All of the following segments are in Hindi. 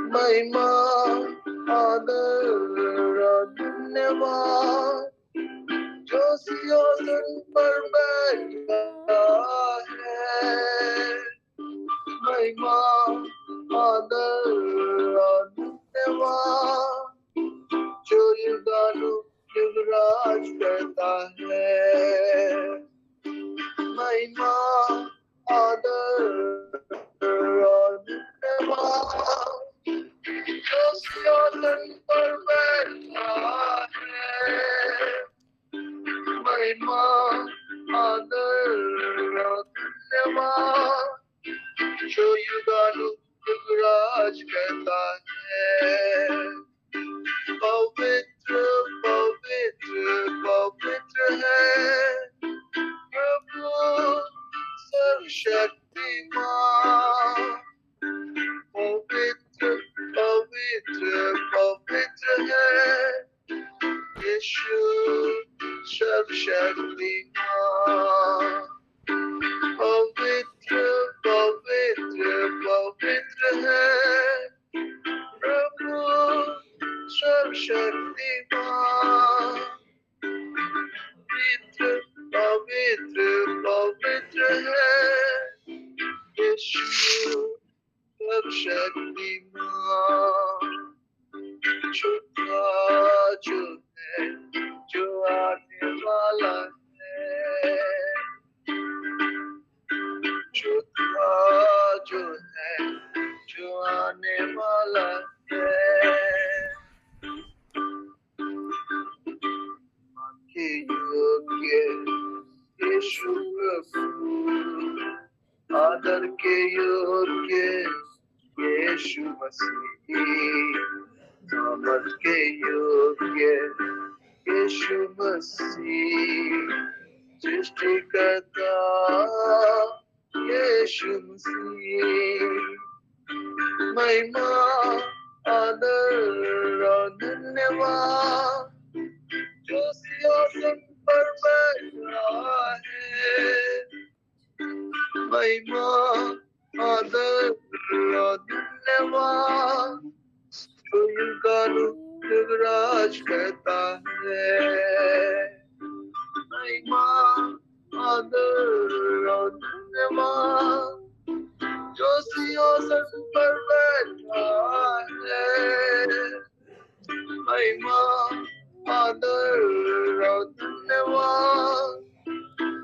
महिमा आदर और धन्यवाद जो सिंहासन पर बैठा है। महिमा आदर और धन्यवाद जो युवराज करता है। महिमा आदर और धन्यवाद जो सिंहासन पर बैठा है। महिमा आदर और धन्यवाद जो युवराज करता है। पवित्र पवित्र पवित्र है प्रभु सर्वशक्तिमान। पवित्र पवित्र पवित्र है यीशु सर्वशक्तिमान। पवित्र पवित्र पवित्र है प्रभु सर्वशक्तिमान। पवित्र पवित्र पवित्र है यीशु सर्वशक्तिमान। छुपा जो है जो आने वाला है। छुपा जो है जो आने वाला है। के योग्य यीशु प्रभु, आदर के योग्य यीशु मसीह, सामर्थ के योग्य यीशु मसीह, सृष्टिकर्ता यीशु मसीह। महिमा आदर और धन्यवाद जो सिंहासन पर बैठा है। महिमा आदर और धन्यवाद जो युवराज करता है। महिमा आदर और धन्यवाद जो सिंहासन पर बैठा है। महिमा आदर और धन्यवाद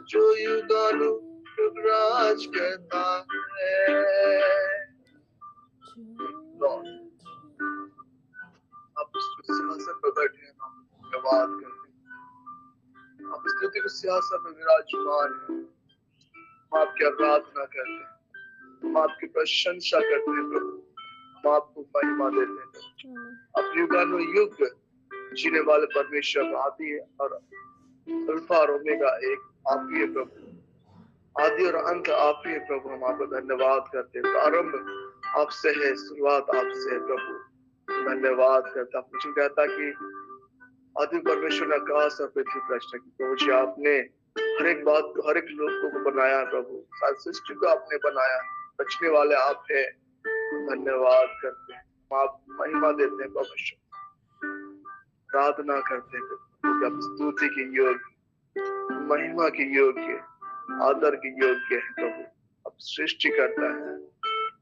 जो युवराज करता है। आप सिंहासन पर बैठे हैं, हम धन्यवाद करते हैं। आप स्तुति के सिंहासन पर विराजमान हैं। हम आपकी आराधना करते हैं, हम आपकी प्रशंसा करते हैं प्रभु, हम आपको महिमा देते हैं। आप युगानुयुग जीने वाले परमेश्वर आदि है और अल्फा और ओमेगा एक आप ही है प्रभु। आदि और अंत आप ही है प्रभु। हम आपका धन्यवाद करते हैं। प्रारंभ आपसे है, शुरुआत आपसे है प्रभु। धन्यवाद करता। मुझे कहता कि आदि परमेश्वर ने आकाश और पृथ्वी की रचना की। प्रभु जी आपने हर एक बात को, हर एक लोगों को बनाया प्रभु, सारी सृष्टि को आपने बनाया। बचने वाले आप है। धन्यवाद करते हैं, आप महिमा देते हैं परमेश्वर, प्रार्थना करते हैं प्रभु। आप स्तुति के योग्य, महिमा के योग्य, आदर के योग्य है प्रभु। अब सृष्टि करता है,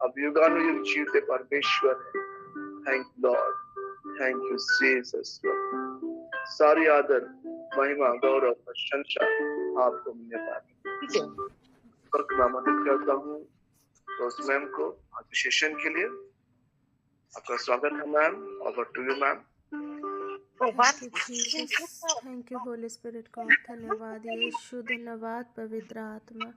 अब युगानुयुग जीवते परमेश्वर है। Thank Lord, thank you Jesus. सारी आदर, महिमा, गौरव, प्रशंसा आपको मिलने पाए। आमंत्रित करता हूँ दोस्त मैम को आज सेशन के लिए। आपका स्वागत है ma'am. Over to you ma'am. Thank you Jesus, thank you holy spirit God. धन्यवाद यीशु, धन्यवाद पवित्र आत्मा,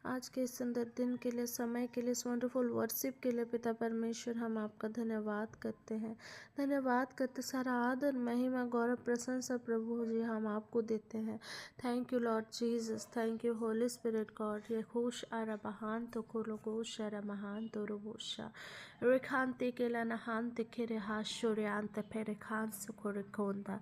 आज के इस सुंदर दिन के लिए, समय के लिए, इस वंडरफुल वर्शिप के लिए पिता परमेश्वर हम आपका धन्यवाद करते हैं। धन्यवाद करते, सारा आदर, महिमा, गौरव, प्रशंसा प्रभु जी हम आपको देते हैं। Thank you Lord Jesus, thank you holy spirit God. ये खुश आरा बहान तो कोलो गोश आरा महान तो रोबोशा रेखांति के लनहांत खेरे हाशोर्यांत फेरे खान सुखोरे खोंदा।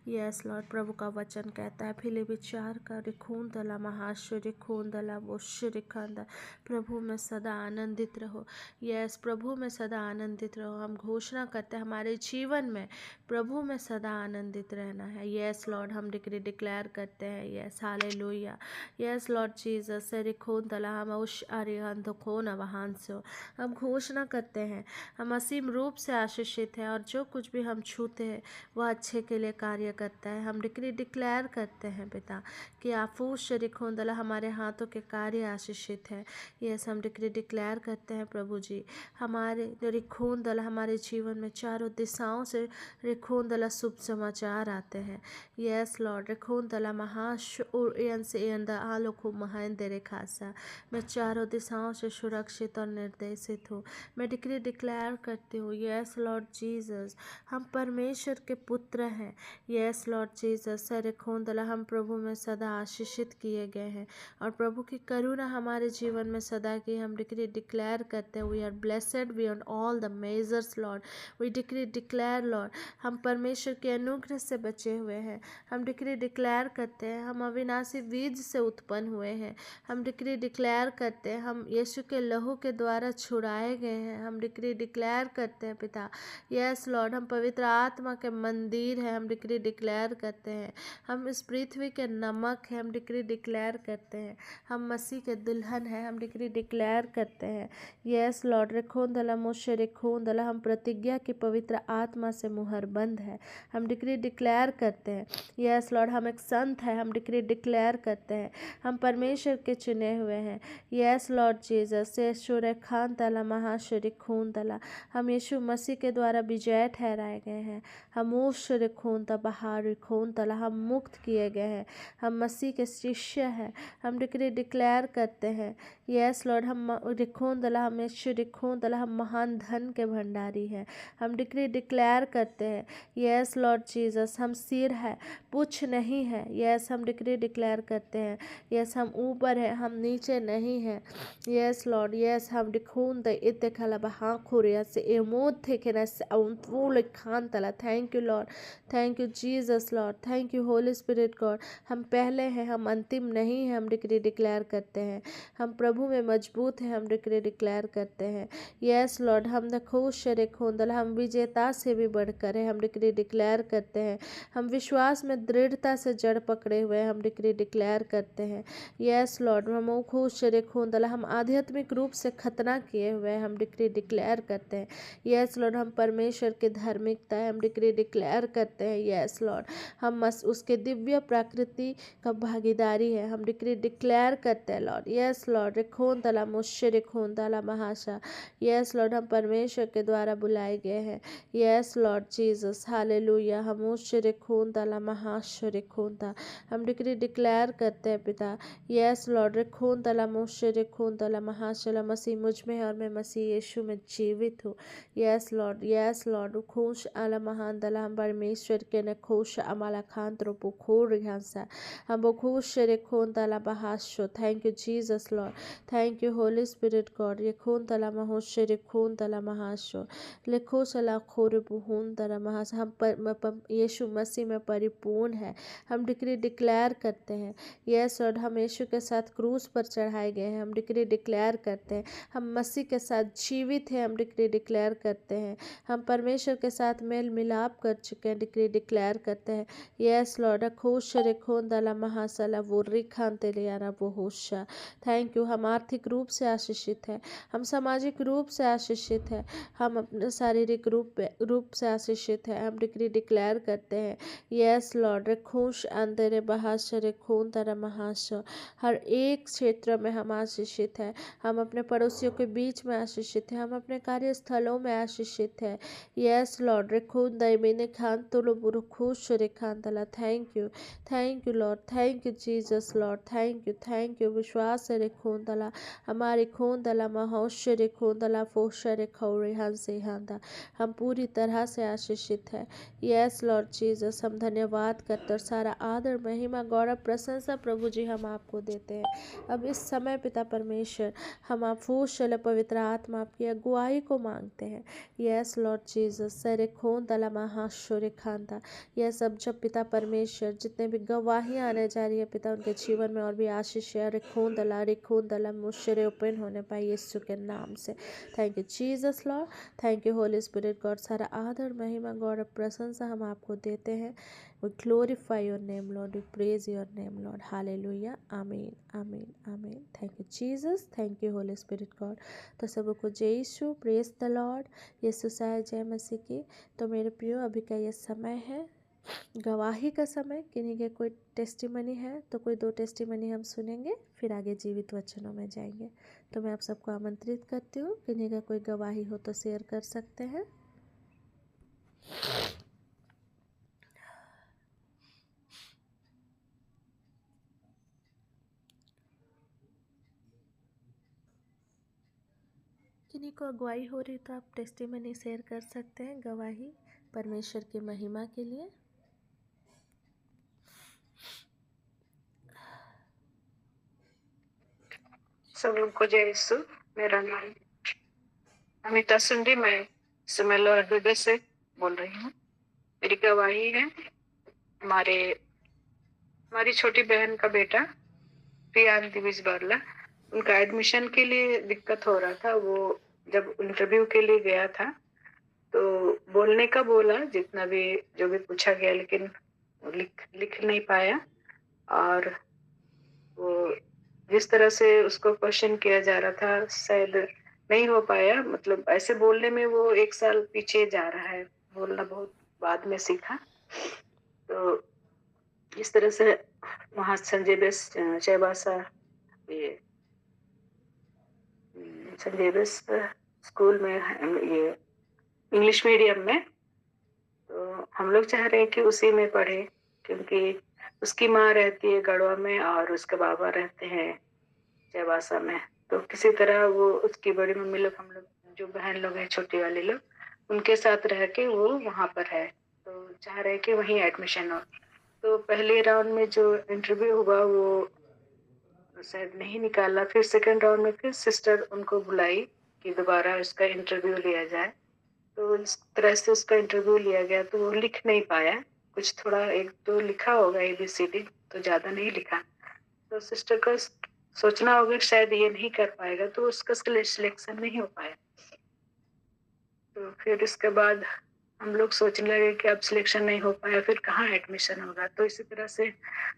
यस लॉर्ड, प्रभु का वचन कहता है फिलिपी 4 का रिखून दला महाश्वरी खून दला वो रिखांदा। प्रभु में सदा आनंदित रहो। यस, प्रभु में सदा आनंदित रहो। हम घोषणा करते हैं हमारे जीवन में प्रभु में सदा आनंदित रहना है। यस लॉर्ड, हम डिक्री डिक्लेयर करते हैं। Yes, hallelujah. Yes lord Jesus, रिखोन तला हम उश अरिहंत खोन वहांसो। हम घोषणा करते हैं हम असीम रूप से आशीषित हैं और जो कुछ भी हम छूते हैं वह अच्छे के लिए कार्य करता है। हम डिक्री डिक्लेयर करते हैं पिता कि आफूश रिखोन तला हमारे हाथों के कार्य आशीषित है। यस, हम डिक्री डिक्लेयर करते हैं प्रभु जी, हमारे रिखोन दल हमारे जीवन में चारों दिशाओं से रिखोन दला शुभ समाचार आते हैं। यस लॉर्ड, रिखोन दला आलो खूब महेंद्र रे खासा। मैं चारों दिशाओं से सुरक्षित और निर्देशित हूँ। मैं डिक्री डिक्लेयर करती हूँ यस लॉर्ड जीसस, हम परमेश्वर के पुत्र हैं। यस लॉर्ड जीसस, रिखोन दला हम प्रभु में सदा आशीषित किए गए हैं और प्रभु की करुणा हमारे जीवन में सदा की। हम डिक्री डिक्लेयर करते हैं we are blessed beyond all the measures lord. We decree declare lord, हम परमेश्वर के अनुग्रह से बचे हुए हैं। हम डिक्री डिक्लेयर करते हैं हम अविनाशी बीज से उत्पन्न हुए हैं। हम डिक्री डिक्लेयर करते हैं हम यीशु के लहू के द्वारा छुड़ाए गए हैं। हम डिक्री डिक्लेयर करते हैं पिता यस लॉर्ड, हम पवित्र आत्मा के मंदिर हैं। हम डिक्री डिक्लेयर करते हैं हम इस पृथ्वी के नमक हैं। हम डिक्री डिक्लेयर करते हैं हम मसीह के दुल्हन हैं। हम डिक्री डिक्लेयर करते हैं यस लॉर्ड, रिखोन दला मुश रिखोन दला हम प्रतिज्ञा की पवित्र आत्मा से मुहर बंद है। हम डिक्री डिक्लेयर करते हैं यस लॉर्ड, हम एक संत है। हम डिक्री डिक्लेयर करते हैं हम परमेश्वर के चुने हुए हैं। यस लॉर्ड जीसस, यीशु खान तला महाशरी खून तला, हम यीशु मसीह के द्वारा विजय ठहराए गए हैं। हम ऊश्वर खून ता बहार खून तला हम मुक्त किए गए हैं। हम मसीह के शिष्य हैं। हम डिक्री डिक्लेयर करते हैं यस लॉर्ड, हम रिखोन दला हम यीशु रिखोन दला हम महान धन के भंडारी हैं। हम डिक्री डिक्लेयर करते हैं यस लॉर्ड जीसस, हम सिर है पुछ नहीं है। यस, हम डिक्री डिक्लेयर करते हैं यस, हम ऊपर है हम नीचे नहीं है। यस लॉर्ड, यस, हम डिखून द इत्ते खला बहा खुरिया से एमोद थे के नस अउंतवुल खान तला। Thank you lord, thank you Jesus lord, thank you holy spirit God. हम पहले हैं हम अंतिम नहीं है। हम डिक्री डिक्लेयर करते हैं हम प्रभु में मजबूत हैं। हम डिक्री डिक्लेयर करते हैं यस लॉर्ड, हम द खुश रेखोंदल हम विजेता से भी बढ़कर है। हम डिक्री डिक्लेयर करते हैं हम विश्वास में दृढ़ता से जड़ पकड़े हुए हैं। हम डिक्री डिक्लेयर करते हैं यस लॉर्ड, हम खुश रेखोंदल हम आध्यात्मिक रूप से खतना किए हुए हैं। हम डिक्री डिक्लेयर करते हैं यस लॉर्ड, हम परमेश्वर की धार्मिकता है। हम डिक्री डिक्लेयर करते हैं यस लॉर्ड, हम उसके दिव्य प्रकृति का भागीदारी है। हम डिक्री डिक्लेयर करते हैं लॉर्ड यस लॉर्ड, रिखोन तला मुश्य रिखोन तला महाशा। यस लॉर्ड, हम परमेश्वर के द्वारा बुलाए गए हैं। Yes lord Jesus, hallelujah. हम मुश्य रिखोन तला महाशय रिखोन ता हम डिक्री डिक्लेयर करते हैं पिता यस लॉर्ड, रिखोन तला मुश्य रिखोन तला महाशला मसीह मुझ में है और मैं मसीह यीशु में जीवित हूँ। यस लॉर्ड, यस लॉर्ड, खुश आला महान दला हम परमेश्वर के ने खुश अमाला खान त्रोपो खोर रिहांसा हम खुश रिखोन तला महाशो। Thank you Jesus lord, thank you holy spirit god. रिखोन तला महोशय रिखोन तला महाशो लिखो सला खोर बुहून तला महाश। हम यीशु मसीह में परिपूर्ण है। हम डिक्री डिक्लेयर करते हैं यस लॉर्ड, हम यीशु के साथ क्रूस पर चढ़ाए गए हैं। हम डिक्री डिक्लेयर करते हैं हम मसीह के साथ जीवित हैं। हम डिक्री डिक्लेयर करते हैं हम परमेश्वर के साथ मेल मिलाप कर चुके हैं। डिक्री डिक्लेयर करते हैं यस लॉर्ड, खुश रिखोन दला महासला वो रिखान तेलियाना वो होशा। थैंक यू, हम आर्थिक रूप से आशीषित हैं। हम सामाजिक रूप से आशीषित हैं। हम अपने शारीरिक रूप से आशीषित हैं। हम डिक्री डिक्लेयर करते हैं यस लॉर्ड, खुश अंधेरे बहाशर खून तरह महाश। हर एक क्षेत्र में हम आशीषित हैं। हम अपने पड़ोसियों के बीच में आशीषित हैं। हम अपने कार्यस्थलों में आशीषित हैं यस लॉर्ड, रिखून दैमिने खान तुलो बुरु खुश रिखान तला। Thank you lord, thank you Jesus lord, thank you विश्वास से रिखून तला हमारे खून तला महोश्य रिखून तला फोशा रिखौरे हंसे हंदा। हम पूरी तरह से आशीषित है यस लॉर्ड जीसस। हम धन्यवाद करते और सारा आदर महिमा गौरव प्रशंसा प्रभु जी हम आपको देते हैं। अब इस समय पिता परमेश्वर हम आप फूशल पवित्र आत्मा आपकी अगुवाई को मांगते हैं यस लॉर्ड जीसस। सरे खून तला महाशोर खानता यह सब जब पिता परमेश्वर जितने भी गवाहियाँ आने जा रही है पिता उनके जीवन में और भी आशीष है। रिखून दला वाला मुशरे ओपन होने पाए यीशु के नाम से। Thank you Jesus lord, thank you holy spirit God. सारा आदर महिमा गॉड और प्रशंसा हम आपको देते हैं। We glorify your name lord, we praise your name lord. Hallelujah, आमीन आमीन आमीन। Thank you Jesus, thank you holy spirit God. तो सबको जय Yeshu, praise the lord, Yeshu साय जय मसीह की। तो मेरे प्रियो, अभी का ये समय है गवाही का समय। किन्हीं के कोई टेस्टिमनी है तो कोई 2 टेस्टिमनी हम सुनेंगे, फिर आगे जीवित वचनों में जाएंगे। तो मैं आप सबको आमंत्रित करती हूँ, किन्हीं का कोई गवाही हो तो शेयर कर सकते हैं। किन्हीं को अगुवाई हो रही तो आप टेस्टिमनी शेयर कर सकते हैं, गवाही परमेश्वर की महिमा के लिए। सबको जय यीशु। मेरा नाम अमिता सुंडी, मैं सुमेलो हृदय से बोल रही हूँ। मेरी गवाही है, हमारी छोटी बहन का बेटा प्रियांति बिजबारला, उनका एडमिशन के लिए दिक्कत हो रहा था। वो जब इंटरव्यू के लिए गया था तो बोलने का बोला, जितना भी जो भी पूछा गया, लेकिन लिख नहीं पाया। और वो जिस तरह से उसको क्वेश्चन किया जा रहा था, शायद नहीं हो पाया। मतलब ऐसे बोलने में वो 1 साल पीछे जा रहा है, बोलना बहुत बाद में सीखा। तो इस तरह से वहाँ संजय बेस चाईबासा, ये संजय बेस स्कूल में, ये इंग्लिश मीडियम में, तो हम लोग चाह रहे हैं कि उसी में पढ़े, क्योंकि उसकी माँ रहती है गढ़वा में और उसके बाबा रहते हैं चाईबासा में। तो किसी तरह वो उसकी बड़ी मम्मी लोग, हम लोग जो बहन लोग हैं छोटी वाली लोग, उनके साथ रह के वो वहाँ पर है। तो चाह रहे कि वहीं एडमिशन हो। तो पहले राउंड में जो इंटरव्यू हुआ वो शायद नहीं निकाला। फिर सेकंड राउंड में फिर सिस्टर उनको बुलाई कि दोबारा उसका इंटरव्यू लिया जाए। तो इस तरह से उसका इंटरव्यू लिया गया। तो वो लिख नहीं पाया, कुछ थोड़ा 1-2 लिखा होगा ABCD, तो ज्यादा नहीं लिखा। तो सिस्टर का सोचना होगा शायद ये नहीं कर पाएगा, तो उसका सिलेक्शन नहीं हो पाया। तो फिर इसके बाद हम लोग सोचने लगे कि अब सिलेक्शन नहीं हो पाया, फिर कहाँ एडमिशन होगा। तो इसी तरह से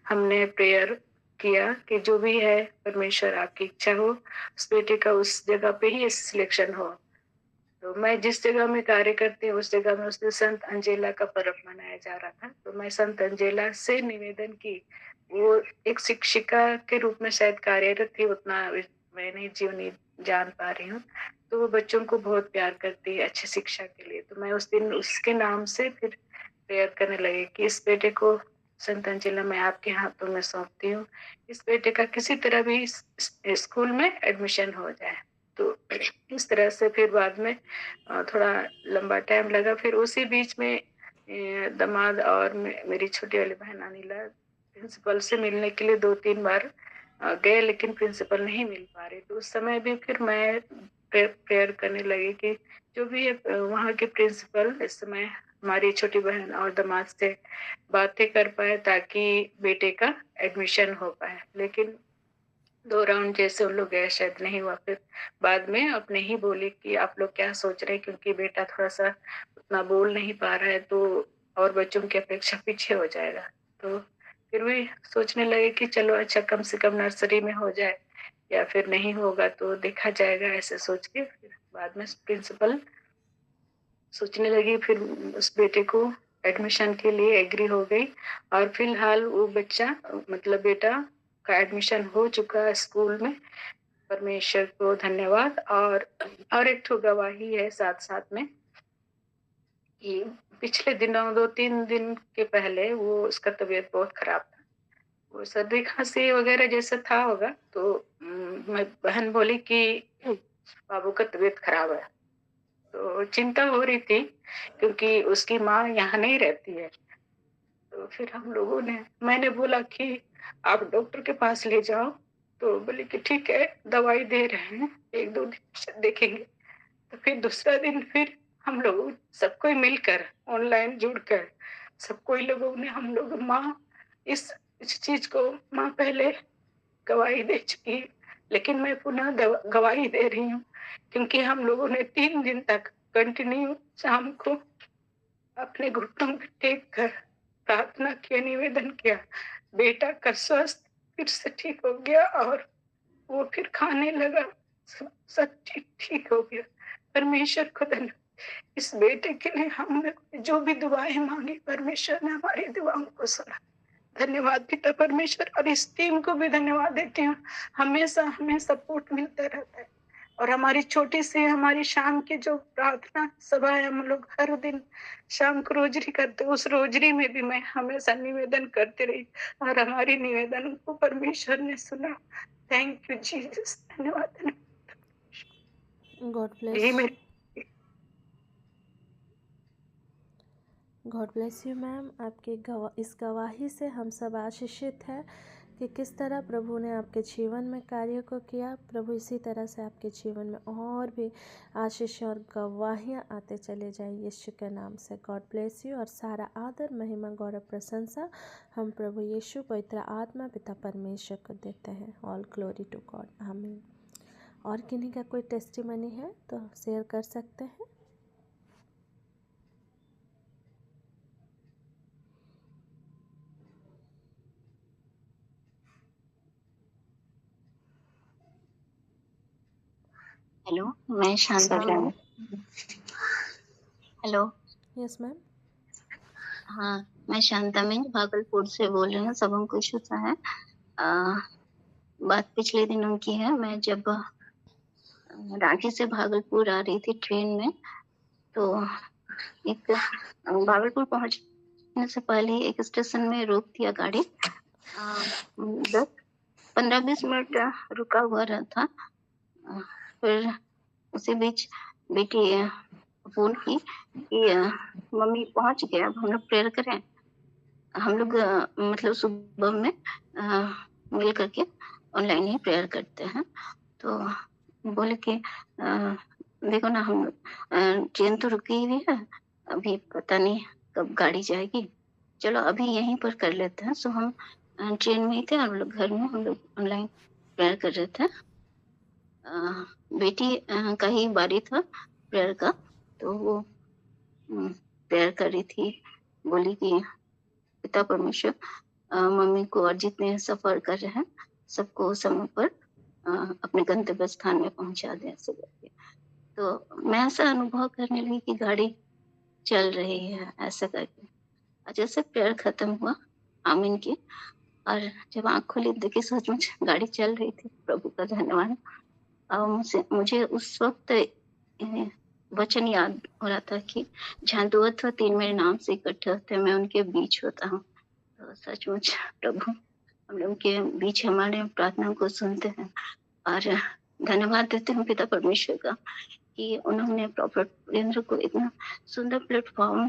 हमने प्रेयर किया कि जो भी है परमेश्वर आपकी इच्छा हो, उस बेटे का उस जगह पे ही सिलेक्शन हो। तो मैं जिस जगह में कार्य करती हूँ उस जगह में उस दिन संत अंजेला का पर्व मनाया जा रहा था। तो मैं संत अंजेला से निवेदन की, वो एक शिक्षिका के रूप में शायद कार्यरत थी, उतना मैं नहीं जीवनी जान पा रही हूँ। तो वो बच्चों को बहुत प्यार करती है अच्छी शिक्षा के लिए। तो मैं उस दिन उसके नाम से फिर प्रेयर करने लगी कि इस बेटे को संत अंजेला मैं आपके हाथों में सौंपती हूँ, इस बेटे का किसी तरह भी स्कूल में एडमिशन हो जाए। तो इस तरह से फिर बाद में थोड़ा लंबा टाइम लगा। फिर उसी बीच में दामाद और मेरी छोटी वाली बहन अनिला प्रिंसिपल से मिलने के लिए 2-3 बार गए, लेकिन प्रिंसिपल नहीं मिल पा रहे। तो उस समय भी फिर मैं प्रेयर करने लगी कि जो भी है वहाँ के प्रिंसिपल इस समय हमारी छोटी बहन और दामाद से बातें कर पाए ताकि बेटे का एडमिशन हो पाए। लेकिन 2 राउंड जैसे उन लोग गए, शायद नहीं हुआ। फिर बाद में अपने ही बोले कि आप लोग क्या सोच रहे हैं, क्योंकि बेटा थोड़ा सा उतना बोल नहीं पा रहा है तो और बच्चों की अपेक्षा पीछे हो जाएगा। तो फिर भी सोचने लगे कि चलो अच्छा कम से कम नर्सरी में हो जाए, या फिर नहीं होगा तो देखा जाएगा, ऐसे सोच के फिर बाद में प्रिंसिपल सोचने लगी। फिर उस बेटे को एडमिशन के लिए एग्री हो गई और फिलहाल वो बच्चा, मतलब बेटा का एडमिशन हो चुका है स्कूल में। परमेश्वर को धन्यवाद। और एक ठो गवाही है साथ साथ में कि पिछले दिनों 2-3 दिन के पहले वो उसका तबीयत बहुत खराब था, वो सर्दी खांसी वगैरह जैसा था होगा। तो मैं बहन बोली कि बाबू का तबीयत खराब है। तो चिंता हो रही थी क्योंकि उसकी माँ यहाँ नहीं रहती है। तो फिर हम लोगों ने, मैंने बोला कि आप डॉक्टर के पास ले जाओ। तो बोले कि ठीक है, दवाई दे रहे हैं, 1-2 दिन से देखेंगे। तो फिर दूसरा दिन फिर हम लोग सब कोई मिलकर ऑनलाइन जुड़कर सब कोई लोगों ने, हम लोग माँ इस चीज को, माँ पहले गवाही दे चुकी, लेकिन मैं पुनः गवाही दे रही हूँ, क्योंकि हम लोगों ने 3 दिन तक कंटिन्यू शाम को अपने घुटनों में टेक कर प्रार्थना किया, निवेदन किया। बेटा का स्वास्थ्य फिर से ठीक हो गया और वो फिर खाने लगा, सब ठीक हो गया। परमेश्वर को धन्यवाद। इस बेटे के लिए हमने जो भी दुआएं मांगी, परमेश्वर ने हमारी दुआओं को सुना। धन्यवाद पिता परमेश्वर, और इस टीम को भी धन्यवाद देती हूँ। हमेशा हमें सपोर्ट मिलता रहता है, और हमारी छोटी सी हमारी शाम की जो प्रार्थना सभा है, हम लोग हर दिन शाम को रोजरी करते, उस रोजरी में भी मैं हमेशा निवेदन करती रही, और हमारी निवेदन को परमेश्वर ने सुना। थैंक यू जीसस, धन्यवाद। गॉड यही ब्लेस मेरी गॉड ब्लेस यू मैम। आपकी इस गवाही से हम सब आशीषित हैं कि किस तरह प्रभु ने आपके जीवन में कार्य को किया। प्रभु इसी तरह से आपके जीवन में और भी आशीष और गवाहियाँ आते चले जाए यीशु के नाम से। God bless you. और सारा आदर, महिमा, गौरव, प्रशंसा हम प्रभु यीशु पवित्र आत्मा पिता परमेश्वर को देते हैं। ऑल ग्लोरी टू गॉड, आमीन। और किन्हीं का कोई टेस्टिमनी है तो शेयर कर सकते हैं। हेलो, मैं Shanta ma'am. Hello. Yes ma'am. हाँ, मैं शांता मैम भागलपुर से बोल रही हूँ। सब हमको शुता है। बात पिछले दिनों की है। मैं जब रांची से भागलपुर आ रही थी ट्रेन में, तो एक भागलपुर पहुंचने से पहले एक स्टेशन में रोक दिया गाड़ी। 10-15-20 मिनट रुका हुआ था। फिर उसी बीच बेटी फोन की कि मम्मी पहुंच गए, अब हम लोग प्रेयर करें। हम लोग मतलब सुबह में मिल करके ऑनलाइन ही प्रेयर करते हैं। तो बोले कि देखो ना, हम ट्रेन तो रुकी हुई है, अभी पता नहीं कब गाड़ी जाएगी, चलो अभी यहीं पर कर लेते हैं। सो हम ट्रेन में ही थे, हम लोग घर में हम लोग ऑनलाइन प्रेयर कर रहे थे। बेटी का ही बारी था प्रेयर का, तो वो प्रेयर कर रही थी। बोली कि पिता परमेश्वर मम्मी को और जितने सफर कर रहे हैं सबको समय पर अपने गंतव्य स्थान में पहुंचा दें, ऐसे करके। तो मैं ऐसा अनुभव करने लगी कि गाड़ी चल रही है, ऐसा करके। जैसे प्रेयर खत्म हुआ आमीन की, और जब आँख खोली देखी सचमुच गाड़ी चल रही थी। प्रभु का धन्यवाद। मुझे उस वक्त वचन याद हो रहा था कि जहाँ 2 अथवा 3 मेरे नाम से इकट्ठे होते हैं, मैं उनके बीच होता हूँ। तो सचमुच प्रभु हम लोग के बीच हमारे प्रार्थना को सुनते हैं, और धन्यवाद देते हैं पिता परमेश्वर का कि उन्होंने प्रॉफेट वीरेंद्र को इतना सुंदर प्लेटफॉर्म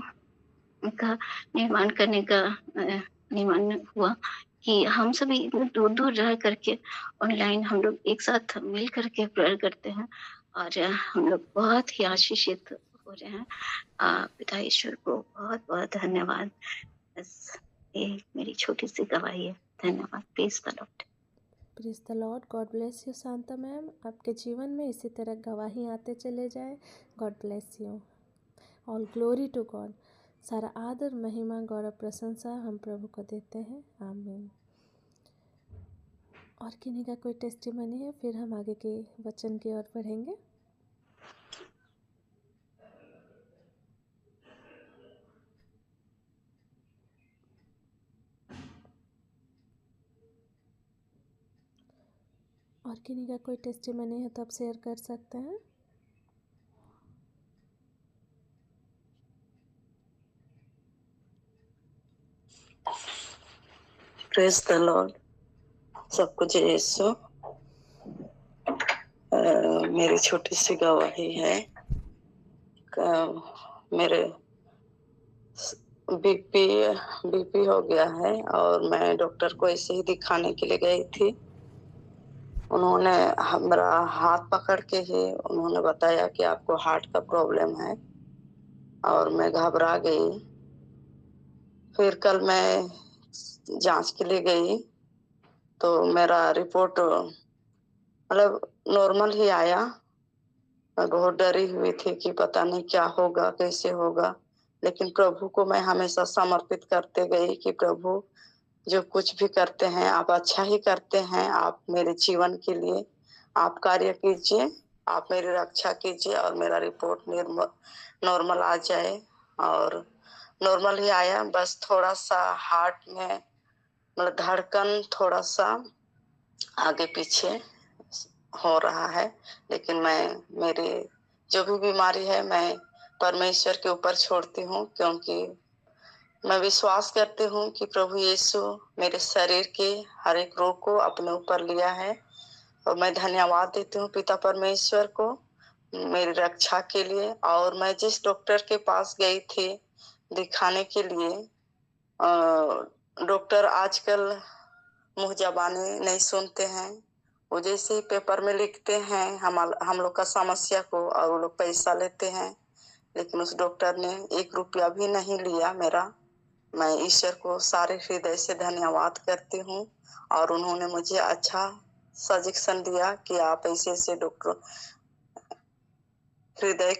का निर्माण करने का निर्माण हुआ कि हम सभी इतने दूर दूर रह करके ऑनलाइन हम लोग एक साथ मिल करके प्रेयर करते हैं, और हम लोग बहुत ही आशीषित हो रहे हैं। पिता ईश्वर को बहुत बहुत धन्यवाद। बस ये मेरी छोटी सी गवाही है। धन्यवाद। Praise the lord. Praise the lord. God bless you Shanta ma'am. आपके जीवन में इसी तरह गवाही आते चले जाए। God bless you. All glory to God. सारा आदर, महिमा, गौरव, प्रशंसा हम प्रभु को देते हैं। आमीन। और किन्हीं का कोई टेस्टिमनी है, फिर हम आगे के वचन की ओर बढ़ेंगे। और किन्हीं का कोई टेस्टिमनी है तो आप शेयर कर सकते हैं। Praise the Lord. सब कुछ यीशु। मेरी छोटी सी गवाही है। मेरे बीपी हो गया है, और मैं डॉक्टर को ऐसे ही दिखाने के लिए गई थी। उन्होंने हमारा हाथ पकड़ के ही उन्होंने बताया कि आपको हार्ट का प्रॉब्लम है, और मैं घबरा गई। फिर कल मैं जांच के लिए गई तो मेरा रिपोर्ट मतलब नॉर्मल ही आया। मैं बहुत डरी हुई थी कि पता नहीं क्या होगा, कैसे होगा, लेकिन प्रभु को मैं हमेशा समर्पित करते गई कि प्रभु जो कुछ भी करते हैं आप अच्छा ही करते हैं, आप मेरे जीवन के लिए आप कार्य कीजिए, आप मेरी रक्षा कीजिए और मेरा रिपोर्ट नॉर्मल आ जाए। और नॉर्मल ही आया, बस थोड़ा सा हार्ट में मतलब धड़कन थोड़ा सा आगे पीछे हो रहा है, लेकिन मैं मेरी जो भी बीमारी है मैं परमेश्वर के ऊपर छोड़ती हूँ, क्योंकि मैं विश्वास करती हूँ कि प्रभु यीशु मेरे शरीर के हर एक रोग को अपने ऊपर लिया है। और मैं धन्यवाद देती हूँ पिता परमेश्वर को मेरी रक्षा के लिए। और मैं जिस डॉक्टर के पास गई थी दिखाने के लिए, डॉक्टर आजकल मुंह जबानी नहीं सुनते हैं, वो जैसे ही पेपर में लिखते हैं हम लोग का समस्या को और वो लोग पैसा लेते हैं, लेकिन उस डॉक्टर ने 1 रुपया भी नहीं लिया मेरा। मैं ईश्वर को सारे हृदय से धन्यवाद करती हूँ। और उन्होंने मुझे अच्छा सजेशन दिया कि आप ऐसे डॉक्टर हृदय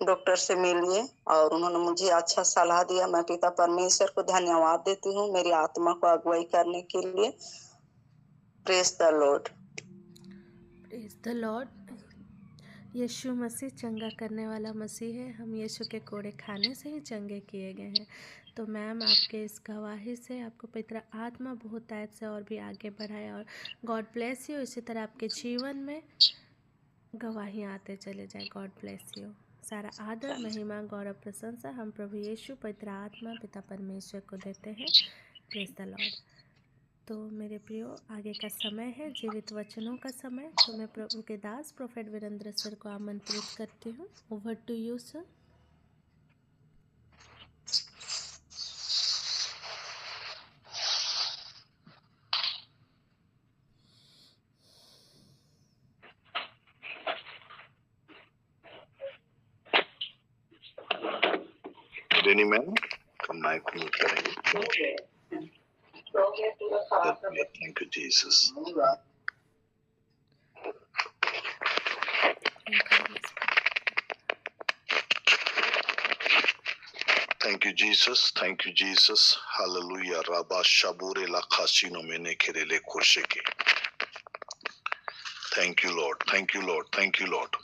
डॉक्टर से मिलिए, और उन्होंने मुझे अच्छा सलाह दिया। मैं पिता परमेश्वर को धन्यवाद देती हूँ मेरी आत्मा को अगुवाई करने के लिए। Praise the lord. Praise the lord. यीशु मसीह चंगा करने वाला मसीह है। हम यीशु के कोड़े खाने से ही चंगे किए गए हैं। तो मैम आपके इस गवाही से आपको पवित्र आत्मा बहुत आयत से और भी आगे बढ़ाए और गॉड ब्लेस यू। इसी तरह आपके जीवन में गवाहियाँ आते चले जाए। God bless you. सारा आदर महिमा गौरव प्रशंसा हम प्रभु यीशु पवित्र आत्मा पिता परमेश्वर को देते हैं। Praise the Lord. तो मेरे प्रियो आगे का समय है जीवित वचनों का समय। तो मैं प्रभु के दास प्रोफेट वीरेंद्र सर को आमंत्रित करती हूँ। Over to you sir. Renee ma'am mic mute करेंगे। Thank you Jesus. Thank you Jesus, thank you Jesus. Hallelujah. राबा शबूरे लाखासिनो मैंने खेरेले खुर्शे के। Thank you lord, thank you lord, thank you lord.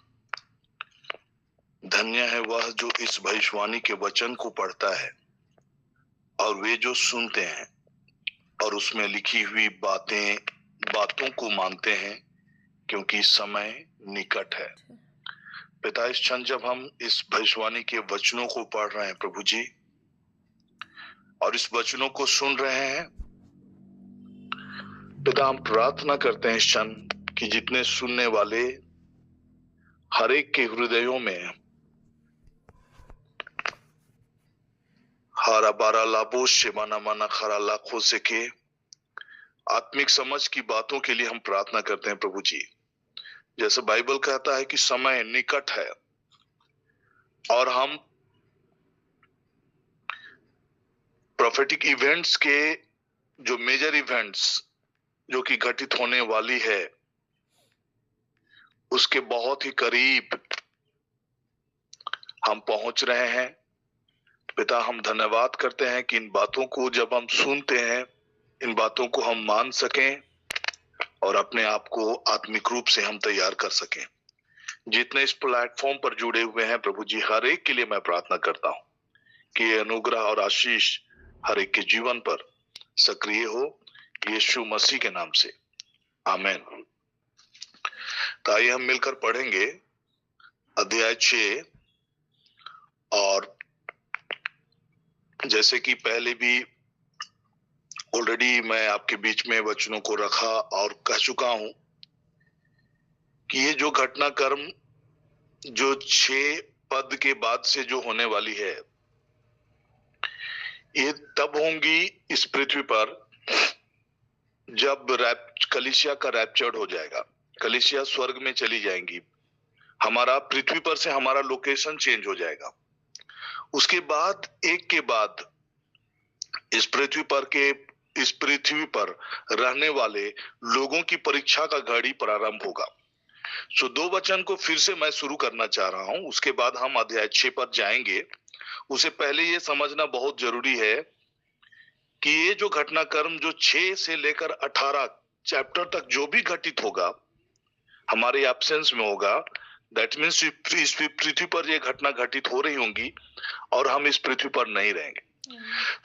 धन्य है वह जो इस भविष्यवाणी के वचन को पढ़ता है और वे जो सुनते हैं और उसमें लिखी हुई बातों को मानते हैं, क्योंकि समय निकट है। पिता इस क्षण जब हम इस भविष्यवाणी के वचनों को पढ़ रहे हैं प्रभु जी, और इस वचनों को सुन रहे हैं पिता, हम प्रार्थना करते हैं इस क्षण कि जितने सुनने वाले हर एक के हृदयों में हारा बारा लाबो शेमाना माना खरा लाखों से के आत्मिक समझ की बातों के लिए हम प्रार्थना करते हैं प्रभु जी। जैसे बाइबल कहता है कि समय निकट है और हम प्रोफेटिक इवेंट्स के जो मेजर इवेंट्स जो कि घटित होने वाली है उसके बहुत ही करीब हम पहुंच रहे हैं। पिता हम धन्यवाद करते हैं कि इन बातों को जब हम सुनते हैं, इन बातों को हम मान सकें और अपने आप को आत्मिक रूप से हम तैयार कर सकें। जितने इस प्लेटफॉर्म पर जुड़े हुए हैं प्रभु जी, हर एक के लिए मैं प्रार्थना करता हूं कि ये अनुग्रह और आशीष हर एक के जीवन पर सक्रिय हो, यीशु मसीह के नाम से, आमीन। तो आइए हम मिलकर पढ़ेंगे अध्याय 6। और जैसे कि पहले भी ऑलरेडी मैं आपके बीच में वचनों को रखा और कह चुका हूं कि ये जो घटनाक्रम जो 6 पद के बाद से जो होने वाली है, ये तब होंगी इस पृथ्वी पर जब कलीसिया का रैप्चर्ड हो जाएगा। कलीसिया स्वर्ग में चली जाएंगी, हमारा पृथ्वी पर से हमारा लोकेशन चेंज हो जाएगा। उसके बाद एक के बाद इस पृथ्वी पर रहने वाले लोगों की परीक्षा का घड़ी प्रारंभ होगा। सो 2 वचन को फिर से मैं शुरू करना चाह रहा हूं, उसके बाद हम अध्याय 6 पर जाएंगे। उससे पहले ये समझना बहुत जरूरी है कि ये जो घटनाक्रम जो 6 से लेकर 18 चैप्टर तक जो भी घटित होगा हमारे एब्सेंस में होगा, दैट मीन्स इस पृथ्वी पर ये घटना घटित हो रही होंगी और हम इस पृथ्वी पर नहीं रहेंगे।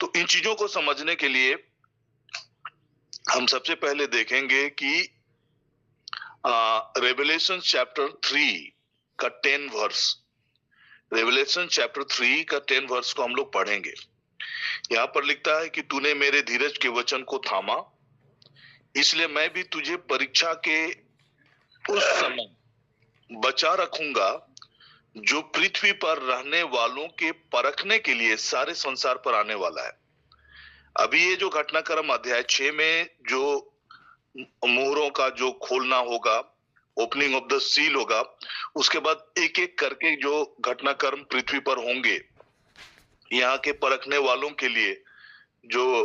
तो इन चीजों को समझने के लिए हम सबसे पहले देखेंगे कि रेवलेशन चैप्टर 3 का 10 वर्स, रेवलेशन चैप्टर 3 का 10 वर्स को हम लोग पढ़ेंगे। यहाँ पर लिखता है कि तूने मेरे धीरज के वचन को थामा, इसलिए मैं भी तुझे परीक्षा के उस समय बचा रखूंगा जो पृथ्वी पर रहने वालों के परखने के लिए सारे संसार पर आने वाला है। अभी ये जो घटनाक्रम अध्याय 6 में जो मोहरों का जो खोलना होगा, ओपनिंग ऑफ द सील होगा, उसके बाद एक एक करके जो घटनाक्रम पृथ्वी पर होंगे, यहाँ के परखने वालों के लिए जो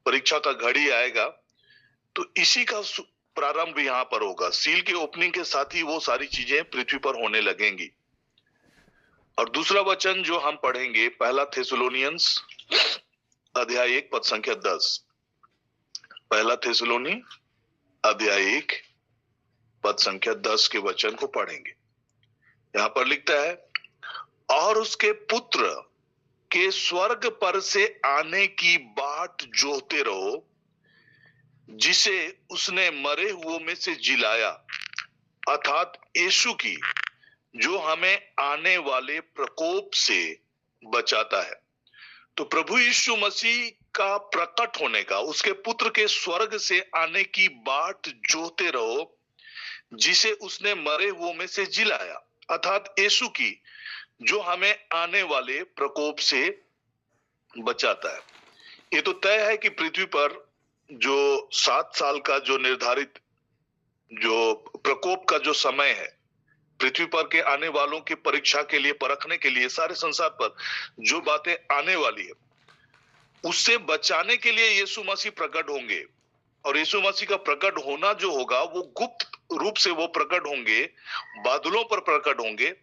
परीक्षा का घड़ी आएगा, तो इसी का प्रारंभ यहाँ पर होगा। सील के ओपनिंग के साथ ही वो सारी चीजें पृथ्वी पर होने लगेंगी। और दूसरा वचन जो हम पढ़ेंगे, पहला थेसलोनियंस अध्याय 1 पद संख्या 10, पहला थेसलोनी अध्याय 1 पद संख्या 10 के वचन को पढ़ेंगे। यहाँ पर लिखता है, और उसके पुत्र के स्वर्ग पर से आने की बाट जोहते रहो, जिसे उसने मरे हुओं में से जिलाया, अर्थात यीशु की, जो हमें आने वाले प्रकोप से बचाता है। तो प्रभु यीशु मसीह का प्रकट होने का, उसके पुत्र के स्वर्ग से आने की बाट जोहते रहो, जिसे उसने मरे हुओं में से जिलाया, अर्थात यीशु की, जो हमें आने वाले प्रकोप से बचाता है। ये तो तय है कि पृथ्वी पर जो 7 साल का जो निर्धारित जो प्रकोप का जो समय है, पृथ्वी पर के आने वालों की परीक्षा के लिए, परखने के लिए सारे संसार पर जो बातें आने वाली है, उससे बचाने के लिए यीशु मसीह प्रकट होंगे। और यीशु मसीह का प्रकट होना जो होगा वो गुप्त रूप से वो प्रकट होंगे, बादलों पर प्रकट होंगे।